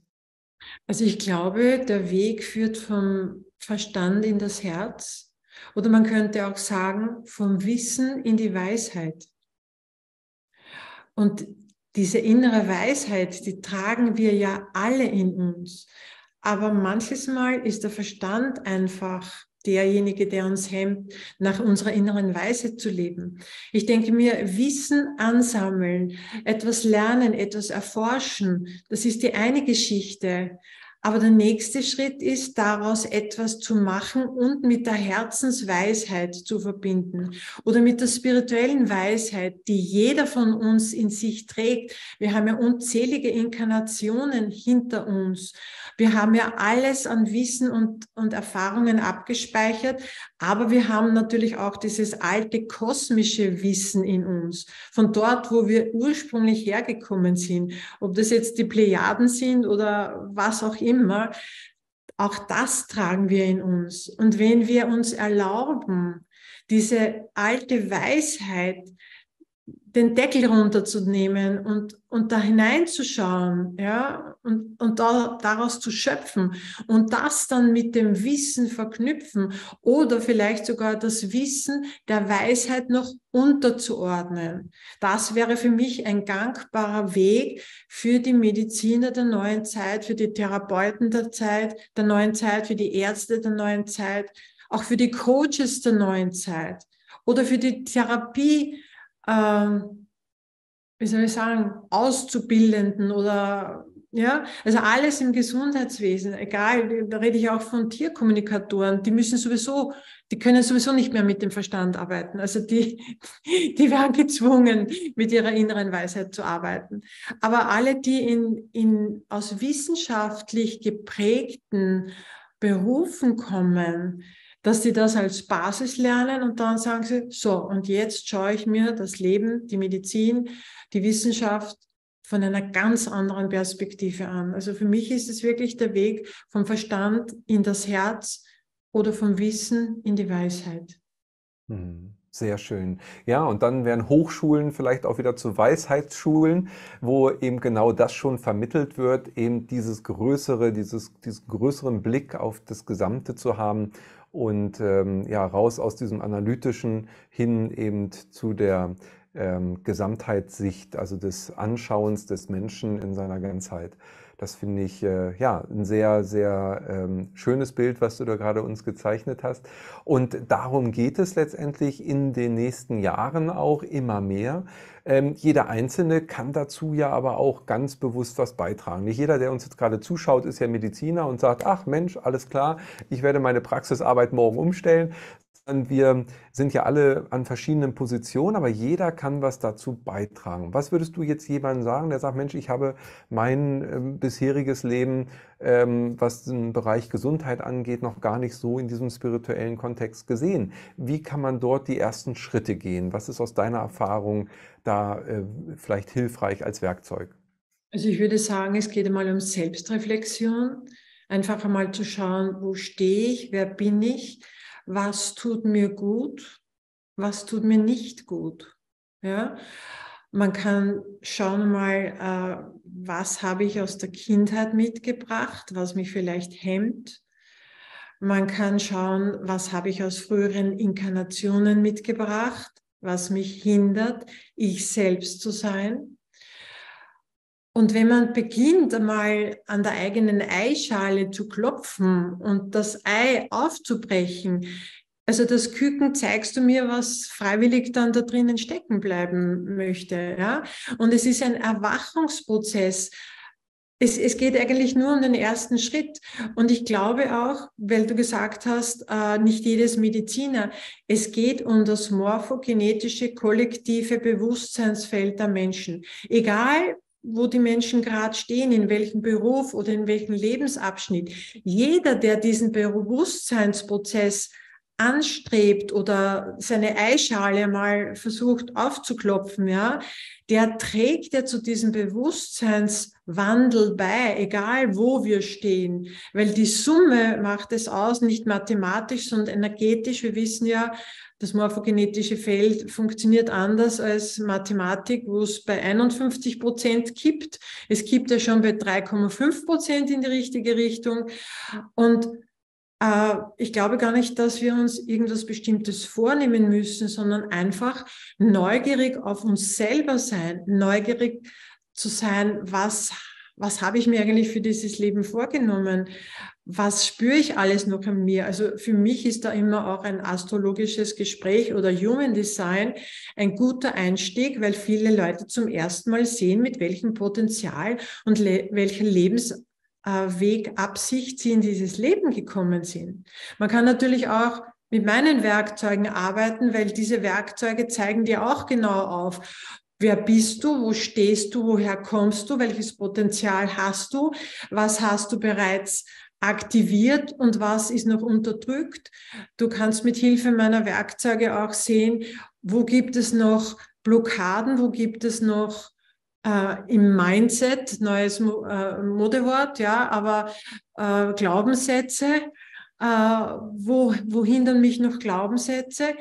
Also ich glaube, der Weg führt vom Verstand in das Herz oder man könnte auch sagen, vom Wissen in die Weisheit. Und diese innere Weisheit, die tragen wir ja alle in uns. Aber manches Mal ist der Verstand einfach derjenige, der uns hemmt, nach unserer inneren Weisheit zu leben. Ich denke mir, Wissen ansammeln, etwas lernen, etwas erforschen, das ist die eine Geschichte. Aber der nächste Schritt ist, daraus etwas zu machen und mit der Herzensweisheit zu verbinden oder mit der spirituellen Weisheit, die jeder von uns in sich trägt. Wir haben ja unzählige Inkarnationen hinter uns. Wir haben ja alles an Wissen und Erfahrungen abgespeichert, aber wir haben natürlich auch dieses alte kosmische Wissen in uns, von dort, wo wir ursprünglich hergekommen sind. Ob das jetzt die Plejaden sind oder was auch immer. auch das tragen wir in uns. Und wenn wir uns erlauben, diese alte Weisheit, den Deckel runterzunehmen und da hineinzuschauen, ja, und daraus zu schöpfen und das dann mit dem Wissen verknüpfen oder vielleicht sogar das Wissen der Weisheit noch unterzuordnen. Das wäre für mich ein gangbarer Weg für die Mediziner der neuen Zeit, für die Therapeuten der neuen Zeit, für die Ärzte der neuen Zeit, auch für die Coaches der neuen Zeit oder für die Therapie, wie soll ich sagen, Auszubildenden oder ja, also alles im Gesundheitswesen, egal, da rede ich auch von Tierkommunikatoren, die können sowieso nicht mehr mit dem Verstand arbeiten. Also die werden gezwungen, mit ihrer inneren Weisheit zu arbeiten. Aber alle, die aus wissenschaftlich geprägten Berufen kommen, dass sie das als Basis lernen und dann sagen sie, so, und jetzt schaue ich mir das Leben, die Medizin, die Wissenschaft von einer ganz anderen Perspektive an. Also für mich ist es wirklich der Weg vom Verstand in das Herz oder vom Wissen in die Weisheit. Sehr schön. Ja, und dann werden Hochschulen vielleicht auch wieder zu Weisheitsschulen, wo eben genau das schon vermittelt wird, eben diesen größeren Blick auf das Gesamte zu haben und ja, raus aus diesem Analytischen hin eben zu der Gesamtheitssicht, also des Anschauens des Menschen in seiner Ganzheit. Das finde ich ja ein sehr, sehr schönes Bild, was du da gerade uns gezeichnet hast. Und darum geht es letztendlich in den nächsten Jahren auch immer mehr. Jeder Einzelne kann dazu ja aber auch ganz bewusst was beitragen. Nicht jeder, der uns jetzt gerade zuschaut, ist ja Mediziner und sagt, ach Mensch, alles klar, ich werde meine Praxisarbeit morgen umstellen. Wir sind ja alle an verschiedenen Positionen, aber jeder kann was dazu beitragen. Was würdest du jetzt jemandem sagen, der sagt, Mensch, ich habe mein bisheriges Leben, was den Bereich Gesundheit angeht, noch gar nicht so in diesem spirituellen Kontext gesehen. Wie kann man dort die ersten Schritte gehen? Was ist aus deiner Erfahrung da vielleicht hilfreich als Werkzeug? Also ich würde sagen, es geht einmal um Selbstreflexion, einfach einmal zu schauen, wo stehe ich, wer bin ich, was tut mir gut, was tut mir nicht gut. Ja? Man kann schauen mal, was habe ich aus der Kindheit mitgebracht, was mich vielleicht hemmt. Man kann schauen, was habe ich aus früheren Inkarnationen mitgebracht, was mich hindert, ich selbst zu sein. Und wenn man beginnt, einmal an der eigenen Eischale zu klopfen und das Ei aufzubrechen, also das Küken zeigst du mir, was freiwillig dann da drinnen stecken bleiben möchte. Ja? Und es ist ein Erwachungsprozess. Es geht eigentlich nur um den ersten Schritt. Und ich glaube auch, weil du gesagt hast, nicht jedes Mediziner, es geht um das morphogenetische kollektive Bewusstseinsfeld der Menschen. Egal, wo die Menschen gerade stehen, in welchem Beruf oder in welchem Lebensabschnitt. Jeder, der diesen Bewusstseinsprozess anstrebt oder seine Eischale mal versucht aufzuklopfen, ja, der trägt ja zu diesem Bewusstseinswandel bei, egal wo wir stehen, weil die Summe macht es aus, nicht mathematisch, sondern energetisch. Wir wissen ja, das morphogenetische Feld funktioniert anders als Mathematik, wo es bei 51% kippt. Es kippt ja schon bei 3,5% in die richtige Richtung. Und ich glaube gar nicht, dass wir uns irgendwas Bestimmtes vornehmen müssen, sondern einfach neugierig auf uns selber sein, neugierig zu sein, was habe ich mir eigentlich für dieses Leben vorgenommen? Was spüre ich alles noch an mir? Also für mich ist da immer auch ein astrologisches Gespräch oder Human Design ein guter Einstieg, weil viele Leute zum ersten Mal sehen, mit welchem Potenzial und welcher Lebenswegabsicht sie in dieses Leben gekommen sind. Man kann natürlich auch mit meinen Werkzeugen arbeiten, weil diese Werkzeuge zeigen dir auch genau auf, wer bist du, wo stehst du, woher kommst du, welches Potenzial hast du, was hast du bereits aktiviert und was ist noch unterdrückt. Du kannst mit Hilfe meiner Werkzeuge auch sehen, wo gibt es noch Blockaden, wo gibt es noch im Mindset, neues Modewort, ja, aber Glaubenssätze, wo hindern mich noch Glaubenssätze?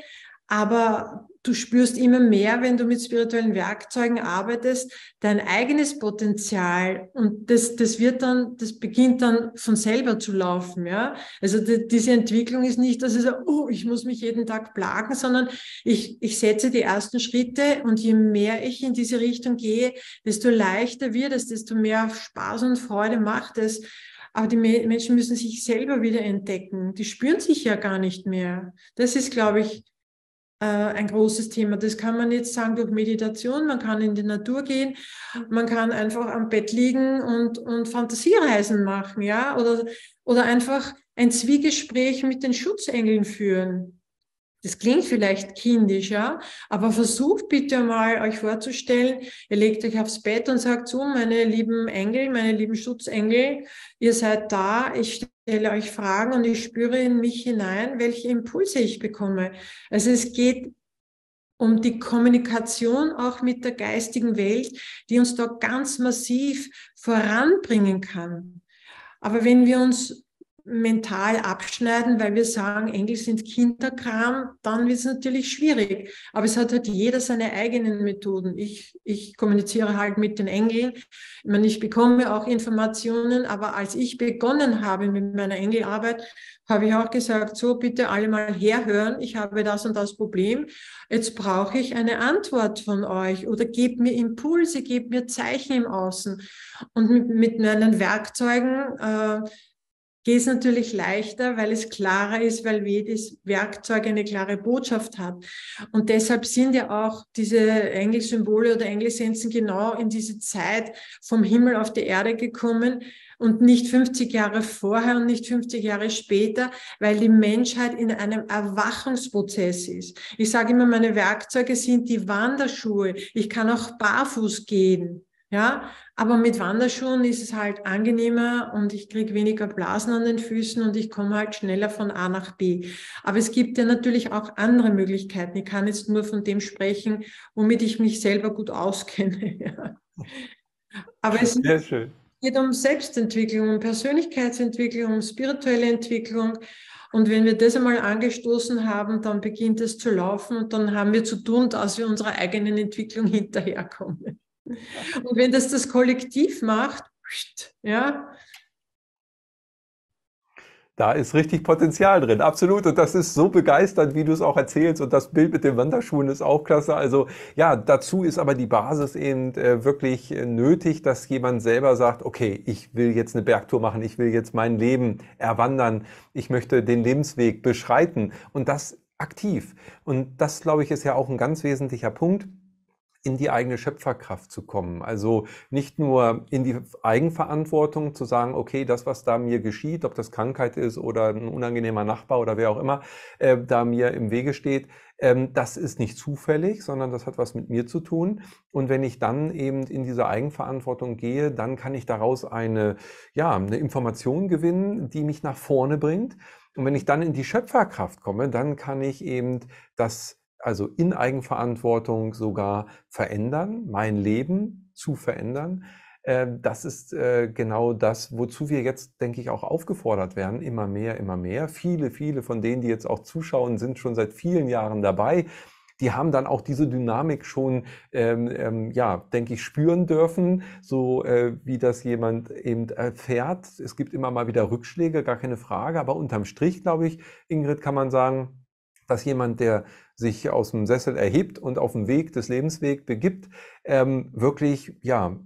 Aber du spürst immer mehr, wenn du mit spirituellen Werkzeugen arbeitest, dein eigenes Potenzial und das beginnt dann von selber zu laufen, ja. Also diese Entwicklung ist nicht, dass ich sage, oh, ich muss mich jeden Tag plagen, sondern ich setze die ersten Schritte und je mehr ich in diese Richtung gehe, desto leichter wird es, desto mehr Spaß und Freude macht es. Aber die Menschen müssen sich selber wieder entdecken. Die spüren sich ja gar nicht mehr. Das ist, glaube ich, ein großes Thema. Das kann man jetzt sagen durch Meditation, man kann in die Natur gehen, man kann einfach am Bett liegen und Fantasiereisen machen, ja, oder einfach ein Zwiegespräch mit den Schutzengeln führen. Das klingt vielleicht kindisch, ja, aber versucht bitte mal euch vorzustellen, ihr legt euch aufs Bett und sagt so, meine lieben Engel, meine lieben Schutzengel, ihr seid da, ich stelle euch Fragen und ich spüre in mich hinein, welche Impulse ich bekomme. Also es geht um die Kommunikation auch mit der geistigen Welt, die uns da ganz massiv voranbringen kann. Aber wenn wir uns mental abschneiden, weil wir sagen, Engel sind Kinderkram, dann wird es natürlich schwierig. Aber es hat halt jeder seine eigenen Methoden. Ich kommuniziere halt mit den Engeln. Ich meine, ich bekomme auch Informationen, aber als ich begonnen habe mit meiner Engelarbeit, habe ich auch gesagt, so bitte alle mal herhören, ich habe das und das Problem. Jetzt brauche ich eine Antwort von euch oder gebt mir Impulse, gebt mir Zeichen im Außen. Und mit meinen Werkzeugen geht es natürlich leichter, weil es klarer ist, weil jedes Werkzeug eine klare Botschaft hat. Und deshalb sind ja auch diese Engelsymbole oder Engelessenzen genau in diese Zeit vom Himmel auf die Erde gekommen und nicht 50 Jahre vorher und nicht 50 Jahre später, weil die Menschheit in einem Erwachungsprozess ist. Ich sage immer, meine Werkzeuge sind die Wanderschuhe. Ich kann auch barfuß gehen. Ja, aber mit Wanderschuhen ist es halt angenehmer und ich kriege weniger Blasen an den Füßen und ich komme halt schneller von A nach B. Aber es gibt ja natürlich auch andere Möglichkeiten. Ich kann jetzt nur von dem sprechen, womit ich mich selber gut auskenne. Ja. Aber es Sehr schön. geht um Selbstentwicklung, um Persönlichkeitsentwicklung, um spirituelle Entwicklung. Und wenn wir das einmal angestoßen haben, dann beginnt es zu laufen und dann haben wir zu tun, dass wir unserer eigenen Entwicklung hinterherkommen. Und wenn das Kollektiv macht, ja. Da ist richtig Potenzial drin, absolut. Und das ist so begeisternd, wie du es auch erzählst. Und das Bild mit den Wanderschuhen ist auch klasse. Also ja, dazu ist aber die Basis eben wirklich nötig, dass jemand selber sagt, okay, ich will jetzt eine Bergtour machen, ich will jetzt mein Leben erwandern, ich möchte den Lebensweg beschreiten und das aktiv. Und das, glaube ich, ist ja auch ein ganz wesentlicher Punkt, in die eigene Schöpferkraft zu kommen. Also nicht nur in die Eigenverantwortung zu sagen, okay, das, was da mir geschieht, ob das Krankheit ist oder ein unangenehmer Nachbar oder wer auch immer da mir im Wege steht, das ist nicht zufällig, sondern das hat was mit mir zu tun. Und wenn ich dann eben in diese Eigenverantwortung gehe, dann kann ich daraus eine Information gewinnen, die mich nach vorne bringt. Und wenn ich dann in die Schöpferkraft komme, dann kann ich eben das also in Eigenverantwortung sogar verändern, mein Leben zu verändern. Das ist genau das, wozu wir jetzt, denke ich, auch aufgefordert werden, immer mehr, immer mehr. Viele von denen, die jetzt auch zuschauen, sind schon seit vielen Jahren dabei. Die haben dann auch diese Dynamik schon, denke ich, spüren dürfen, so wie das jemand eben erfährt. Es gibt immer mal wieder Rückschläge, gar keine Frage, aber unterm Strich, glaube ich, Ingrid, kann man sagen, dass jemand, der sich aus dem Sessel erhebt und auf dem Weg des Lebenswegs begibt, wirklich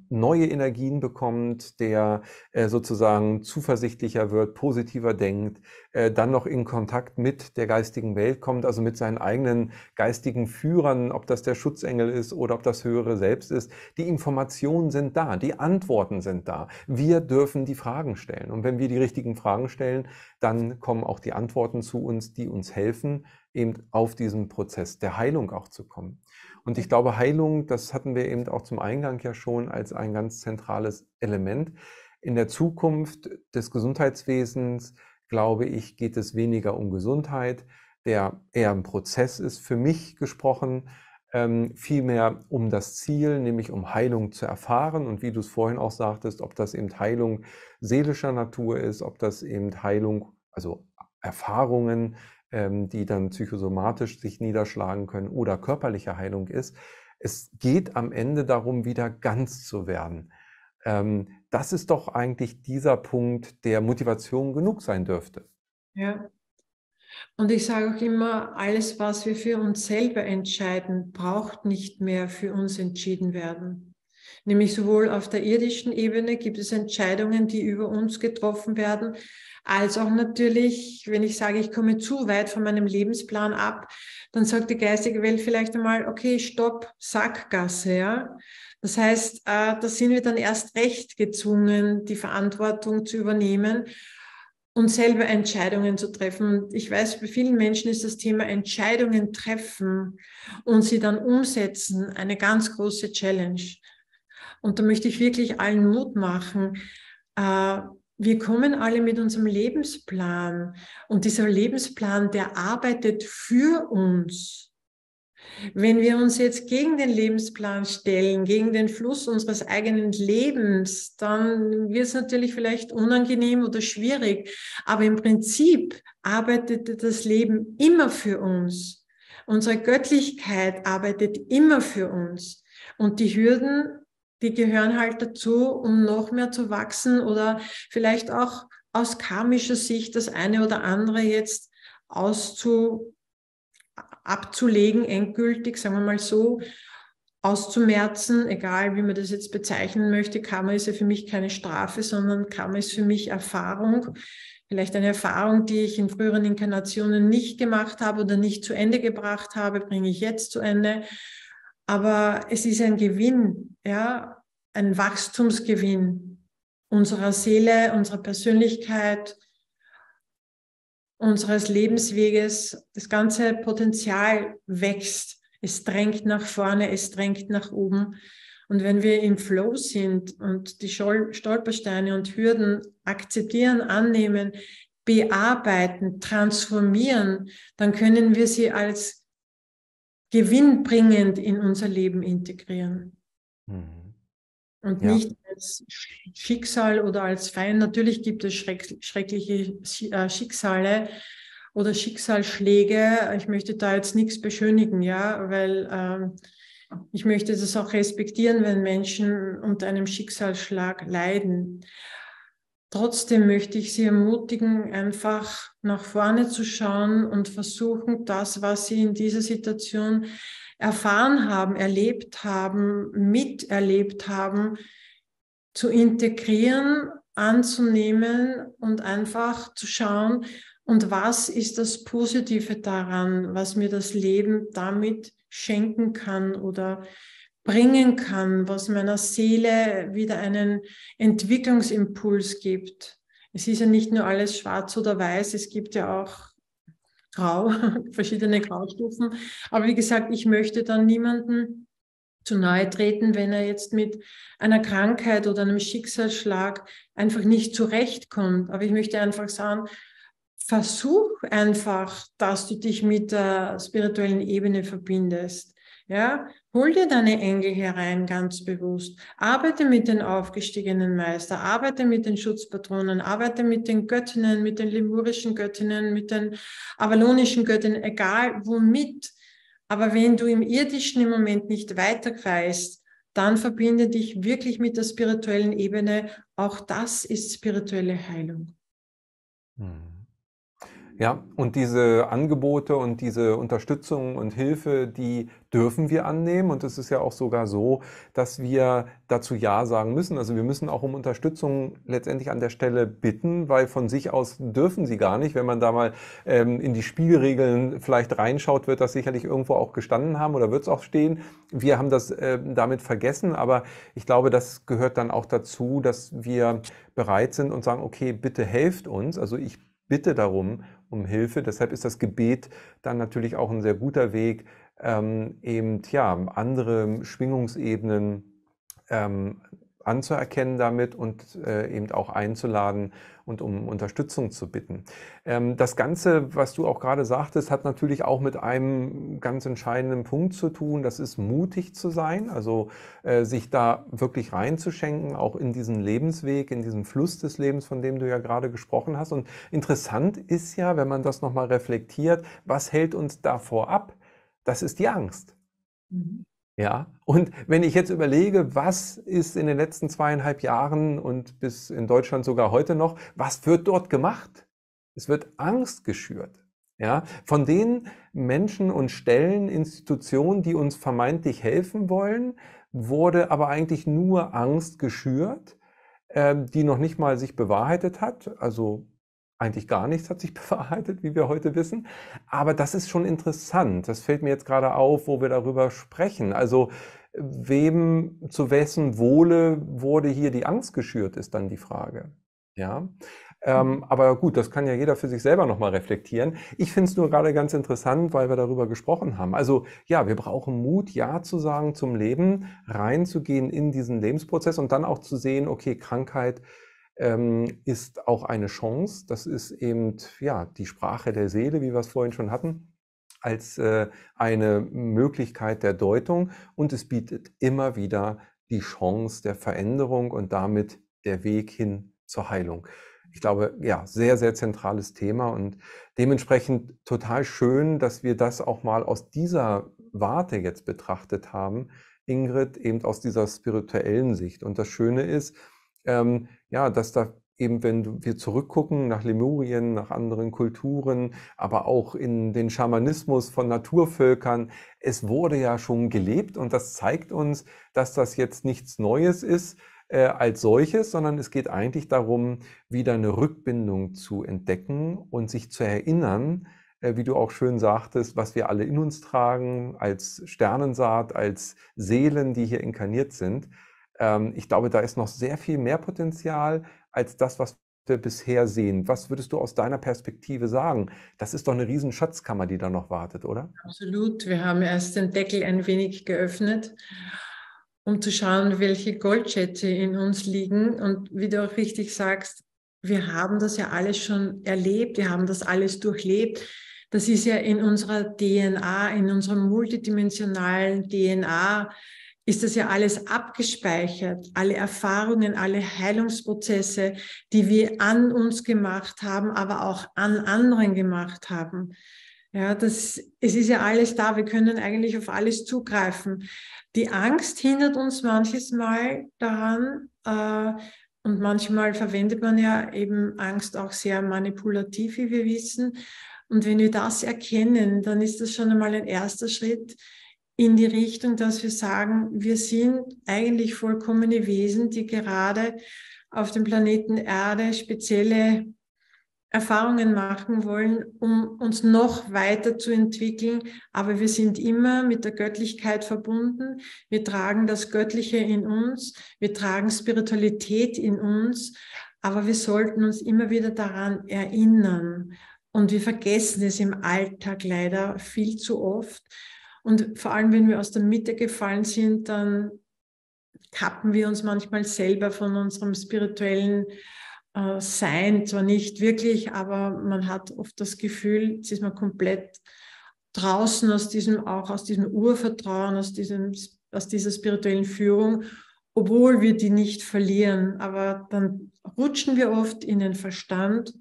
neue Energien bekommt, der sozusagen zuversichtlicher wird, positiver denkt, dann noch in Kontakt mit der geistigen Welt kommt, also mit seinen eigenen geistigen Führern, ob das der Schutzengel ist oder ob das höhere Selbst ist. Die Informationen sind da, die Antworten sind da. Wir dürfen die Fragen stellen. Und wenn wir die richtigen Fragen stellen, dann kommen auch die Antworten zu uns, die uns helfen, eben auf diesen Prozess der Heilung auch zu kommen. Und ich glaube, Heilung, das hatten wir eben auch zum Eingang ja schon als ein ganz zentrales Element. In der Zukunft des Gesundheitswesens, glaube ich, geht es weniger um Gesundheit, der eher ein Prozess ist, für mich gesprochen, vielmehr um das Ziel, nämlich um Heilung zu erfahren. Und wie du es vorhin auch sagtest, ob das eben Heilung seelischer Natur ist, ob das eben Heilung, also Erfahrungen, die dann psychosomatisch sich niederschlagen können oder körperliche Heilung ist. Es geht am Ende darum, wieder ganz zu werden. Das ist doch eigentlich dieser Punkt, der Motivation genug sein dürfte. Ja. Und ich sage auch immer, alles, was wir für uns selber entscheiden, braucht nicht mehr für uns entschieden werden. Nämlich sowohl auf der irdischen Ebene gibt es Entscheidungen, die über uns getroffen werden, als auch natürlich, wenn ich sage, ich komme zu weit von meinem Lebensplan ab, dann sagt die geistige Welt vielleicht einmal, okay, stopp, Sackgasse, ja. Das heißt, da sind wir dann erst recht gezwungen, die Verantwortung zu übernehmen und selber Entscheidungen zu treffen. Und ich weiß, bei vielen Menschen ist das Thema Entscheidungen treffen und sie dann umsetzen eine ganz große Challenge. Und da möchte ich wirklich allen Mut machen. Wir kommen alle mit unserem Lebensplan und dieser Lebensplan, der arbeitet für uns. Wenn wir uns jetzt gegen den Lebensplan stellen, gegen den Fluss unseres eigenen Lebens, dann wird es natürlich vielleicht unangenehm oder schwierig. Aber im Prinzip arbeitet das Leben immer für uns. Unsere Göttlichkeit arbeitet immer für uns. Und die Hürden, die gehören halt dazu, um noch mehr zu wachsen oder vielleicht auch aus karmischer Sicht das eine oder andere jetzt abzulegen, endgültig, sagen wir mal so, auszumerzen, egal wie man das jetzt bezeichnen möchte. Karma ist ja für mich keine Strafe, sondern Karma ist für mich Erfahrung. Vielleicht eine Erfahrung, die ich in früheren Inkarnationen nicht gemacht habe oder nicht zu Ende gebracht habe, bringe ich jetzt zu Ende. Aber es ist ein Gewinn, ja, ein Wachstumsgewinn unserer Seele, unserer Persönlichkeit, unseres Lebensweges. Das ganze Potenzial wächst. Es drängt nach vorne, es drängt nach oben. Und wenn wir im Flow sind und die Stolpersteine und Hürden akzeptieren, annehmen, bearbeiten, transformieren, dann können wir sie als gewinnbringend in unser Leben integrieren. Mhm. Und Ja. nicht als Schicksal oder als Feind. Natürlich gibt es schreckliche Schicksale oder Schicksalsschläge. Ich möchte da jetzt nichts beschönigen, ja, weil ich möchte das auch respektieren, wenn Menschen unter einem Schicksalsschlag leiden. Trotzdem möchte ich Sie ermutigen, einfach nach vorne zu schauen und versuchen, das, was Sie in dieser Situation erfahren haben, erlebt haben, miterlebt haben, zu integrieren, anzunehmen und einfach zu schauen, und was ist das Positive daran, was mir das Leben damit schenken kann oder bringen kann, was meiner Seele wieder einen Entwicklungsimpuls gibt. Es ist ja nicht nur alles schwarz oder weiß, es gibt ja auch Grau, verschiedene Graustufen. Aber wie gesagt, ich möchte dann niemanden zu nahe treten, wenn er jetzt mit einer Krankheit oder einem Schicksalsschlag einfach nicht zurechtkommt. Aber ich möchte einfach sagen, versuch einfach, dass du dich mit der spirituellen Ebene verbindest. Ja, hol dir deine Engel herein, ganz bewusst. Arbeite mit den aufgestiegenen Meister, arbeite mit den Schutzpatronen, arbeite mit den Göttinnen, mit den lemurischen Göttinnen, mit den avalonischen Göttinnen, egal womit. Aber wenn du im Irdischen im Moment nicht weiter weißt, dann verbinde dich wirklich mit der spirituellen Ebene. Auch das ist spirituelle Heilung. Mhm. Ja, und diese Angebote und diese Unterstützung und Hilfe, die dürfen wir annehmen. Und es ist ja auch sogar so, dass wir dazu Ja sagen müssen. Also wir müssen auch um Unterstützung letztendlich an der Stelle bitten, weil von sich aus dürfen sie gar nicht. Wenn man da mal in die Spielregeln vielleicht reinschaut, wird das sicherlich irgendwo auch gestanden haben oder wird es auch stehen. Wir haben das damit vergessen, aber ich glaube, das gehört dann auch dazu, dass wir bereit sind und sagen, okay, bitte helft uns. Also ich bitte darum, um Hilfe. Deshalb ist das Gebet dann natürlich auch ein sehr guter Weg, eben ja, andere Schwingungsebenen anzuerkennen damit und eben auch einzuladen und um Unterstützung zu bitten. Das Ganze, was du auch gerade sagtest, hat natürlich auch mit einem ganz entscheidenden Punkt zu tun. Das ist mutig zu sein, also sich da wirklich reinzuschenken, auch in diesen Lebensweg, in diesen Fluss des Lebens, von dem du ja gerade gesprochen hast. Und interessant ist ja, wenn man das nochmal reflektiert, was hält uns davor ab? Das ist die Angst. Mhm. Ja, und wenn ich jetzt überlege, was ist in den letzten 2,5 Jahren und bis in Deutschland sogar heute noch, was wird dort gemacht? Es wird Angst geschürt. Ja, von den Menschen und Stellen, Institutionen, die uns vermeintlich helfen wollen, wurde aber eigentlich nur Angst geschürt, die noch nicht mal sich bewahrheitet hat. Also eigentlich gar nichts hat sich bewahrheitet, wie wir heute wissen. Aber das ist schon interessant. Das fällt mir jetzt gerade auf, wo wir darüber sprechen. Also wem, zu wessen Wohle wurde hier die Angst geschürt, ist dann die Frage. Ja. Aber gut, das kann ja jeder für sich selber nochmal reflektieren. Ich finde es nur gerade ganz interessant, weil wir darüber gesprochen haben. Also ja, wir brauchen Mut, Ja zu sagen zum Leben, reinzugehen in diesen Lebensprozess und dann auch zu sehen, okay, Krankheit ist auch eine Chance. Das ist eben ja die Sprache der Seele, wie wir es vorhin schon hatten, als eine Möglichkeit der Deutung. Und es bietet immer wieder die Chance der Veränderung und damit der Weg hin zur Heilung. Ich glaube, ja, sehr, sehr zentrales Thema und dementsprechend total schön, dass wir das auch mal aus dieser Warte jetzt betrachtet haben, Ingrid, eben aus dieser spirituellen Sicht. Und das Schöne ist, ja, dass da eben, wenn wir zurückgucken nach Lemurien, nach anderen Kulturen, aber auch in den Schamanismus von Naturvölkern, es wurde ja schon gelebt und das zeigt uns, dass das jetzt nichts Neues ist als solches, sondern es geht eigentlich darum, wieder eine Rückbindung zu entdecken und sich zu erinnern, wie du auch schön sagtest, was wir alle in uns tragen, als Sternensaat, als Seelen, die hier inkarniert sind. Ich glaube, da ist noch sehr viel mehr Potenzial als das, was wir bisher sehen. Was würdest du aus deiner Perspektive sagen? Das ist doch eine riesen Schatzkammer, die da noch wartet, oder? Absolut. Wir haben erst den Deckel ein wenig geöffnet, um zu schauen, welche Goldschätze in uns liegen. Und wie du auch richtig sagst, wir haben das ja alles schon erlebt, wir haben das alles durchlebt. Das ist ja in unserer DNA, in unserer multidimensionalen DNA, ist das ja alles abgespeichert. Alle Erfahrungen, alle Heilungsprozesse, die wir an uns gemacht haben, aber auch an anderen gemacht haben. Ja, es ist ja alles da. Wir können eigentlich auf alles zugreifen. Die Angst hindert uns manches Mal daran, und manchmal verwendet man ja eben Angst auch sehr manipulativ, wie wir wissen. Und wenn wir das erkennen, dann ist das schon einmal ein erster Schritt in die Richtung, dass wir sagen, wir sind eigentlich vollkommene Wesen, die gerade auf dem Planeten Erde spezielle Erfahrungen machen wollen, um uns noch weiter zu entwickeln. Aber wir sind immer mit der Göttlichkeit verbunden. Wir tragen das Göttliche in uns. Wir tragen Spiritualität in uns. Aber wir sollten uns immer wieder daran erinnern. Und wir vergessen es im Alltag leider viel zu oft. Und vor allem, wenn wir aus der Mitte gefallen sind, dann kappen wir uns manchmal selber von unserem spirituellen Sein, zwar nicht wirklich, aber man hat oft das Gefühl, jetzt ist man komplett draußen auch aus diesem Urvertrauen, aus dieser spirituellen Führung, obwohl wir die nicht verlieren. Aber dann rutschen wir oft in den Verstand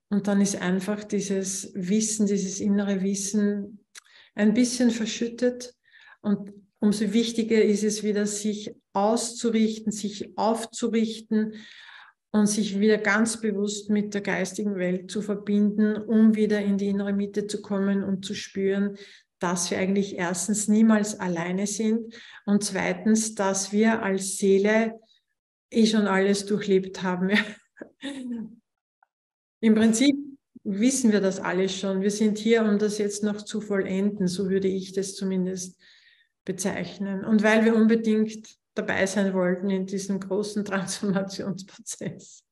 und dann ist einfach dieses Wissen, dieses innere Wissen ein bisschen verschüttet. Und umso wichtiger ist es wieder, sich auszurichten, sich aufzurichten und sich wieder ganz bewusst mit der geistigen Welt zu verbinden, um wieder in die innere Mitte zu kommen und zu spüren, dass wir eigentlich erstens niemals alleine sind und zweitens, dass wir als Seele schon alles durchlebt haben. Im Prinzip wissen wir das alles schon. Wir sind hier, um das jetzt noch zu vollenden, so würde ich das zumindest bezeichnen. Und weil wir unbedingt dabei sein wollten in diesem großen Transformationsprozess.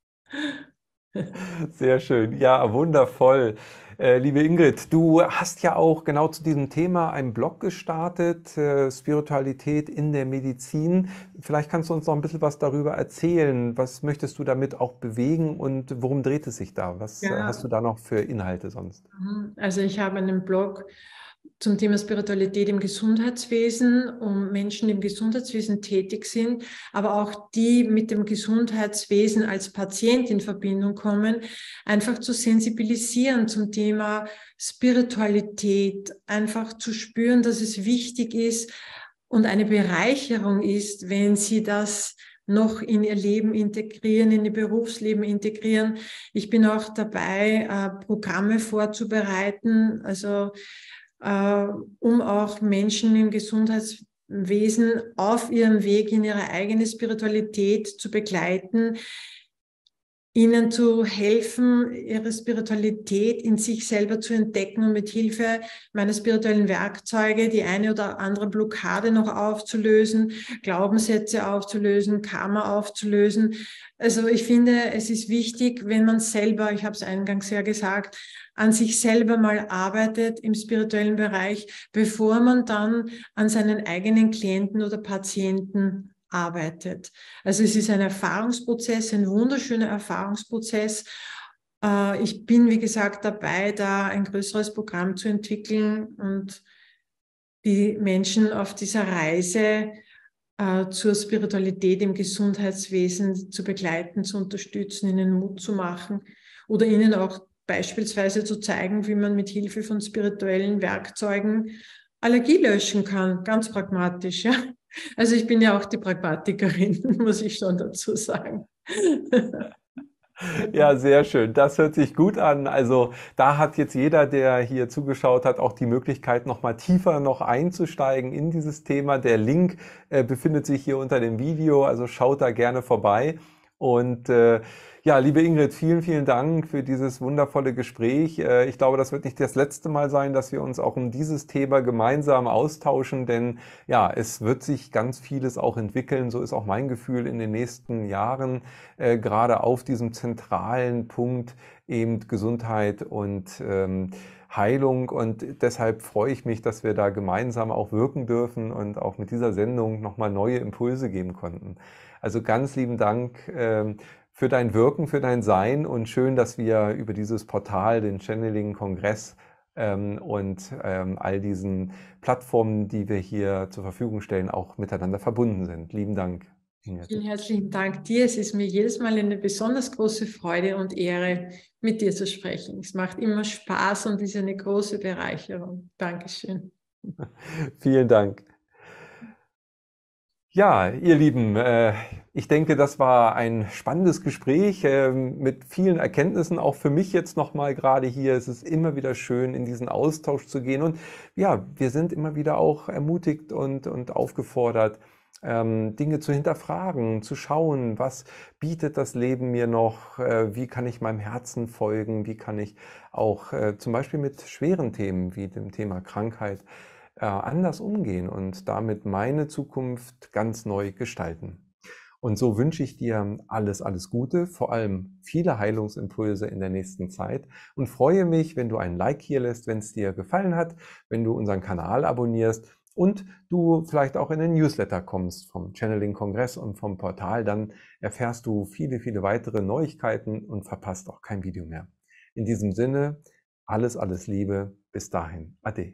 Sehr schön. Ja, wundervoll. Liebe Ingrid, du hast ja auch genau zu diesem Thema einen Blog gestartet, Spiritualität in der Medizin. Vielleicht kannst du uns noch ein bisschen was darüber erzählen. Was möchtest du damit auch bewegen und worum dreht es sich da? Was hast Ja, du da noch für Inhalte sonst? also ich habe einen Blog zum Thema Spiritualität im Gesundheitswesen, um Menschen, die im Gesundheitswesen tätig sind, aber auch die mit dem Gesundheitswesen als Patient in Verbindung kommen, einfach zu sensibilisieren zum Thema Spiritualität, einfach zu spüren, dass es wichtig ist und eine Bereicherung ist, wenn sie das noch in ihr Leben integrieren, in ihr Berufsleben integrieren. Ich bin auch dabei, Programme vorzubereiten, also um auch Menschen im Gesundheitswesen auf ihrem Weg in ihre eigene Spiritualität zu begleiten, ihnen zu helfen, ihre Spiritualität in sich selber zu entdecken und mit Hilfe meiner spirituellen Werkzeuge die eine oder andere Blockade noch aufzulösen, Glaubenssätze aufzulösen, Karma aufzulösen. Also ich finde, es ist wichtig, wenn man selber, ich habe es eingangs ja gesagt, an sich selber mal arbeitet im spirituellen Bereich, bevor man dann an seinen eigenen Klienten oder Patienten arbeitet. Also es ist ein Erfahrungsprozess, ein wunderschöner Erfahrungsprozess. Ich bin, wie gesagt, dabei, da ein größeres Programm zu entwickeln und die Menschen auf dieser Reise zur Spiritualität im Gesundheitswesen zu begleiten, zu unterstützen, ihnen Mut zu machen oder ihnen auch beispielsweise zu zeigen, wie man mit Hilfe von spirituellen Werkzeugen Allergie löschen kann, ganz pragmatisch, ja. Also ich bin ja auch die Pragmatikerin, muss ich schon dazu sagen. Ja, sehr schön. Das hört sich gut an. Also da hat jetzt jeder, der hier zugeschaut hat, auch die Möglichkeit, noch mal tiefer noch einzusteigen in dieses Thema. Der Link befindet sich hier unter dem Video, also schaut da gerne vorbei. Und ja, liebe Ingrid, vielen, vielen Dank für dieses wundervolle Gespräch. Ich glaube, das wird nicht das letzte Mal sein, dass wir uns auch um dieses Thema gemeinsam austauschen, denn ja, es wird sich ganz vieles auch entwickeln. So ist auch mein Gefühl in den nächsten Jahren, gerade auf diesem zentralen Punkt eben Gesundheit und Heilung. Und deshalb freue ich mich, dass wir da gemeinsam auch wirken dürfen und auch mit dieser Sendung nochmal neue Impulse geben konnten. Also ganz lieben Dank für dein Wirken, für dein Sein und schön, dass wir über dieses Portal, den Channeling-Kongress und all diesen Plattformen, die wir hier zur Verfügung stellen, auch miteinander verbunden sind. Lieben Dank, Ingrid. Vielen herzlichen Dank dir. Es ist mir jedes Mal eine besonders große Freude und Ehre, mit dir zu sprechen. Es macht immer Spaß und ist eine große Bereicherung. Dankeschön. Vielen Dank. Ja, ihr Lieben, ich denke, das war ein spannendes Gespräch mit vielen Erkenntnissen, auch für mich jetzt nochmal gerade hier. Es ist immer wieder schön, in diesen Austausch zu gehen und ja, wir sind immer wieder auch ermutigt und aufgefordert, Dinge zu hinterfragen, zu schauen, was bietet das Leben mir noch, wie kann ich meinem Herzen folgen, wie kann ich auch zum Beispiel mit schweren Themen wie dem Thema Krankheit anders umgehen und damit meine Zukunft ganz neu gestalten. Und so wünsche ich dir alles, alles Gute, vor allem viele Heilungsimpulse in der nächsten Zeit und freue mich, wenn du ein Like hier lässt, wenn es dir gefallen hat, wenn du unseren Kanal abonnierst und du vielleicht auch in den Newsletter kommst vom Channeling-Kongress und vom Portal, dann erfährst du viele, viele weitere Neuigkeiten und verpasst auch kein Video mehr. In diesem Sinne, alles, alles Liebe, bis dahin, Ade.